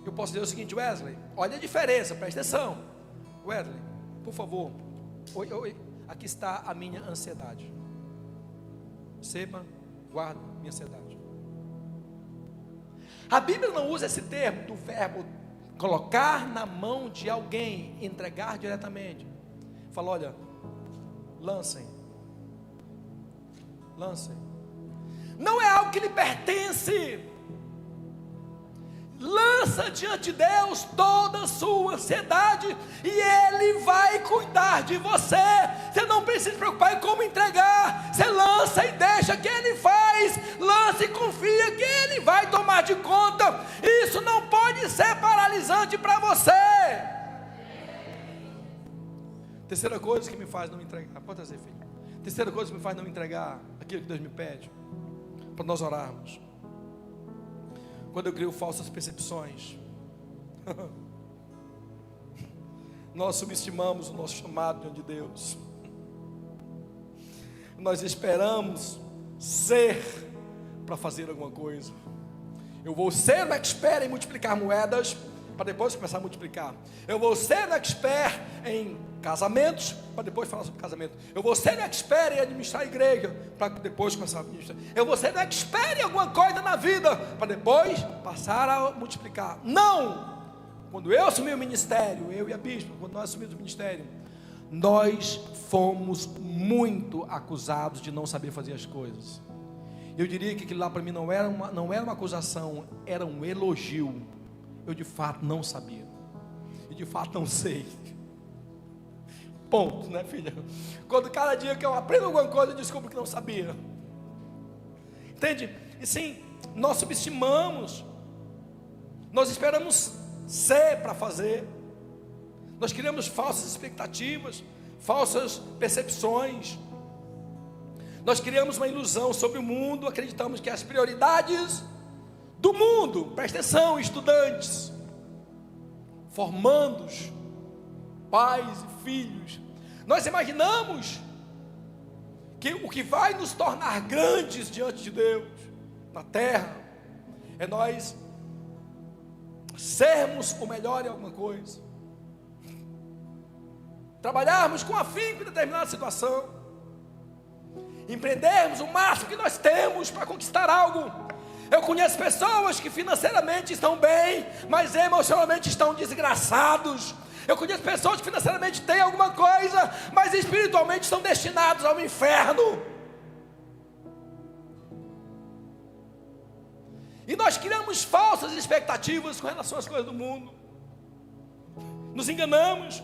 Eu posso dizer o seguinte: Wesley, olha a diferença, presta atenção. Wesley, por favor, aqui está a minha ansiedade, receba, guarda minha ansiedade. A Bíblia não usa esse termo do verbo colocar na mão de alguém, entregar diretamente. Fala: olha, lancem. Não é algo que lhe pertence. Lança diante de Deus toda a sua ansiedade e Ele vai cuidar de você. Você não precisa se preocupar em como entregar. Você lança e deixa que Ele faz. Lança e confia que Ele vai tomar de conta. Isso não pode ser paralisante para você. Terceira coisa que me faz não entregar. Pode trazer, filho. Terceira coisa que me faz não entregar aquilo que Deus me pede, para nós orarmos. Quando eu crio falsas percepções, nós subestimamos o nosso chamado diante de Deus. Nós esperamos ser para fazer alguma coisa. Eu vou ser um expert em multiplicar moedas, para depois começar a multiplicar. Eu vou ser um expert em casamentos, para depois falar sobre casamento. Eu vou ser um expert em administrar a igreja, para depois começar a administrar. Eu vou ser um expert em alguma coisa na vida, para depois passar a multiplicar. Não! Quando eu assumi o ministério, eu e a bispa, quando nós assumimos o ministério, nós fomos muito acusados de não saber fazer as coisas. Eu diria que aquilo lá para mim não era uma acusação, era um elogio. Eu de fato não sabia, e de fato não sei. Ponto, né, filha? Quando cada dia que eu aprendo alguma coisa, eu descubro que não sabia. Entende? E sim, nós subestimamos, nós esperamos ser para fazer, nós criamos falsas expectativas, falsas percepções, nós criamos uma ilusão sobre o mundo, acreditamos que as prioridades do mundo, presta atenção, estudantes, formandos, pais e filhos, nós imaginamos que o que vai nos tornar grandes diante de Deus, na terra, é nós sermos o melhor em alguma coisa, trabalharmos com afinco em determinada situação, empreendermos o máximo que nós temos para conquistar algo. Eu conheço pessoas que financeiramente estão bem, mas emocionalmente estão desgraçados. Eu conheço pessoas que financeiramente têm alguma coisa, mas espiritualmente estão destinados ao inferno. E nós criamos falsas expectativas com relação às coisas do mundo. Nos enganamos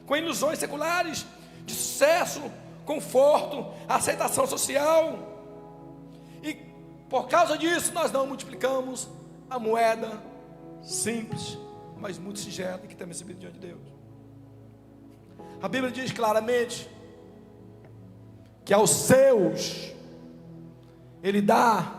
com ilusões seculares de sucesso, conforto, aceitação social. E por causa disso nós não multiplicamos a moeda simples, mas muito singela que temos recebido diante de Deus. A Bíblia diz claramente que aos seus Ele dá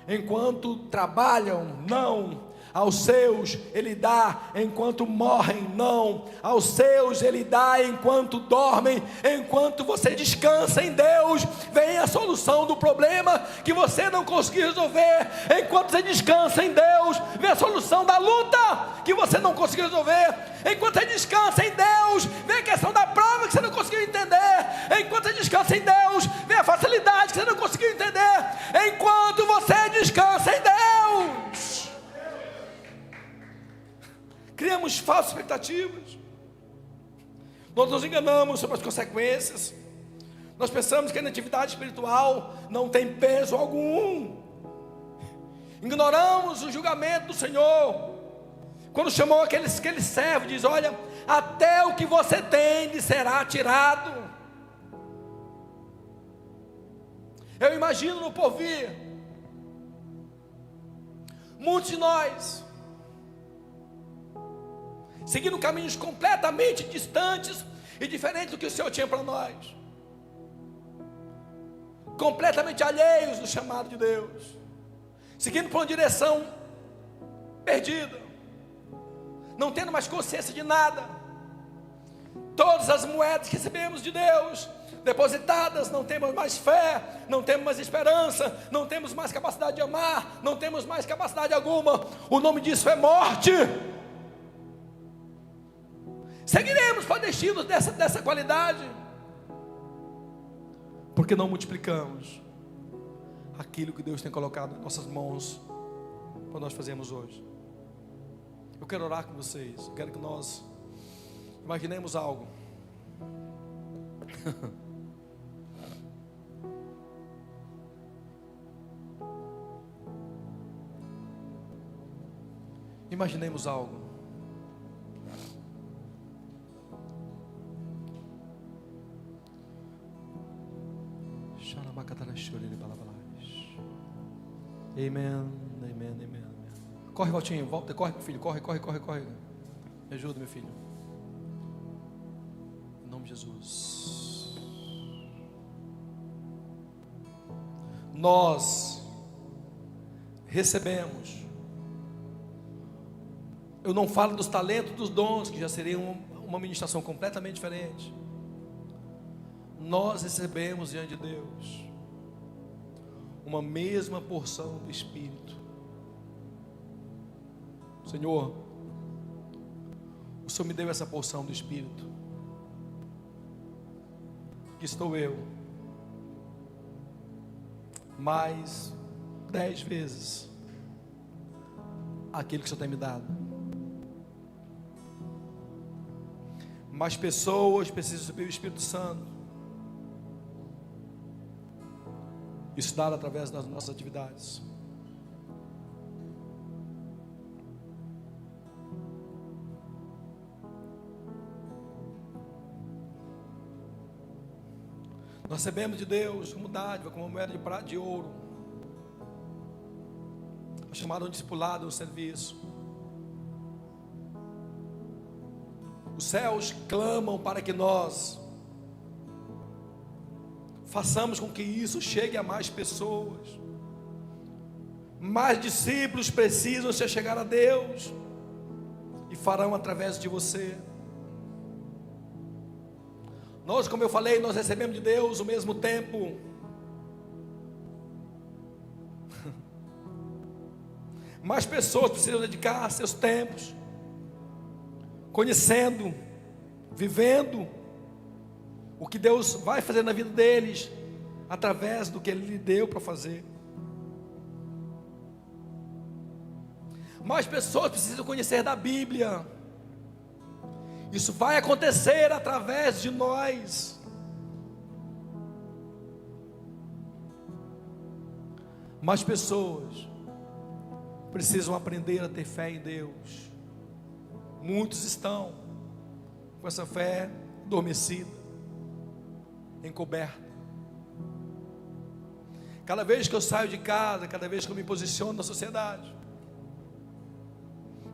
enquanto trabalham, não. Aos seus Ele dá enquanto morrem, não. Aos seus Ele dá enquanto dormem. Enquanto você descansa em Deus, vem a solução do problema que você não conseguiu resolver. Enquanto você descansa em Deus, vem a solução da luta que você não conseguiu resolver. Enquanto você descansa em Deus, vem a questão da prova que você não conseguiu entender. Enquanto você descansa em Deus, vem a facilidade que você não conseguiu entender. Enquanto você descansa em Deus, criamos falsas expectativas, nós nos enganamos sobre as consequências, nós pensamos que a atividade espiritual não tem peso algum, ignoramos o julgamento do Senhor, quando chamou aquele servo, diz: olha, até o que você tem lhe será tirado. Eu imagino no porvir, muitos de nós seguindo caminhos completamente distantes e diferentes do que o Senhor tinha para nós, completamente alheios do chamado de Deus, seguindo por uma direção perdida, não tendo mais consciência de nada. Todas as moedas que recebemos de Deus depositadas, não temos mais fé, não temos mais esperança, não temos mais capacidade de amar, não temos mais capacidade alguma. O nome disso é morte. Seguiremos padecidos dessa qualidade, porque não multiplicamos aquilo que Deus tem colocado em nossas mãos para nós fazermos hoje. Eu quero orar com vocês, eu quero que nós imaginemos algo. Imaginemos algo. Amém, amém, amém. Corre, Valtinho, volta, corre, meu filho, corre. Me ajuda, meu filho. Em nome de Jesus. Nós recebemos. Eu não falo dos talentos, dos dons, que já seria uma ministração completamente diferente. Nós recebemos diante de Deus uma mesma porção do Espírito. Senhor, o Senhor me deu essa porção do Espírito. Aqui estou eu, mais 10 vezes aquilo que o Senhor tem me dado. Mais pessoas precisam receber o Espírito Santo. Isso dado através das nossas atividades. Nós recebemos de Deus como dádiva, como moeda de prata, de ouro, a chamada um discipulado, um serviço. Os céus clamam para que nós façamos com que isso chegue a mais pessoas. Mais discípulos precisam se chegar a Deus e farão através de você. Nós, como eu falei, nós recebemos de Deus o mesmo tempo. Mais pessoas precisam dedicar seus tempos, conhecendo, vivendo o que Deus vai fazer na vida deles, através do que Ele lhe deu para fazer. Mais pessoas precisam conhecer da Bíblia. Isso vai acontecer através de nós. Mais pessoas precisam aprender a ter fé em Deus. Muitos estão com essa fé adormecida, encoberta. Cada vez que eu saio de casa, cada vez que eu me posiciono na sociedade,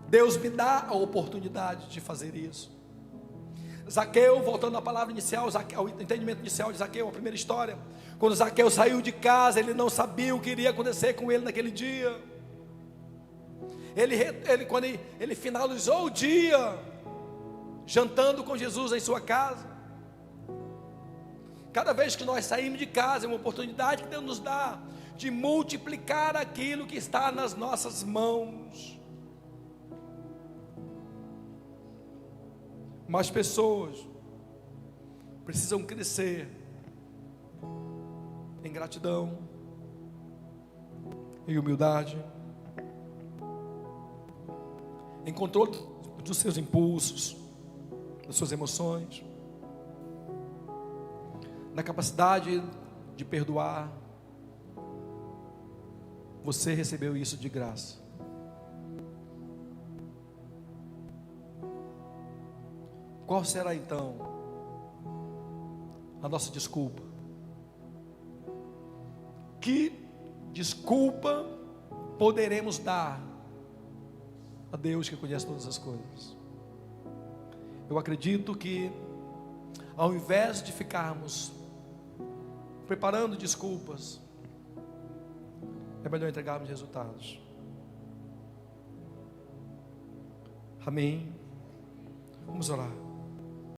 Deus me dá a oportunidade de fazer isso. Zaqueu, voltando à palavra inicial, ao entendimento inicial de Zaqueu, a primeira história, quando Zaqueu saiu de casa, ele não sabia o que iria acontecer com ele naquele dia. Quando ele finalizou o dia, jantando com Jesus em sua casa. Cada vez que nós saímos de casa, é uma oportunidade que Deus nos dá de multiplicar aquilo que está nas nossas mãos. Mas pessoas precisam crescer em gratidão, em humildade, em controle dos seus impulsos, das suas emoções, na capacidade de perdoar. Você recebeu isso de graça. Qual será então a nossa desculpa? Que desculpa poderemos dar a Deus que conhece todas as coisas? Eu acredito que, ao invés de ficarmos preparando desculpas, é melhor entregarmos resultados. Amém? Vamos orar.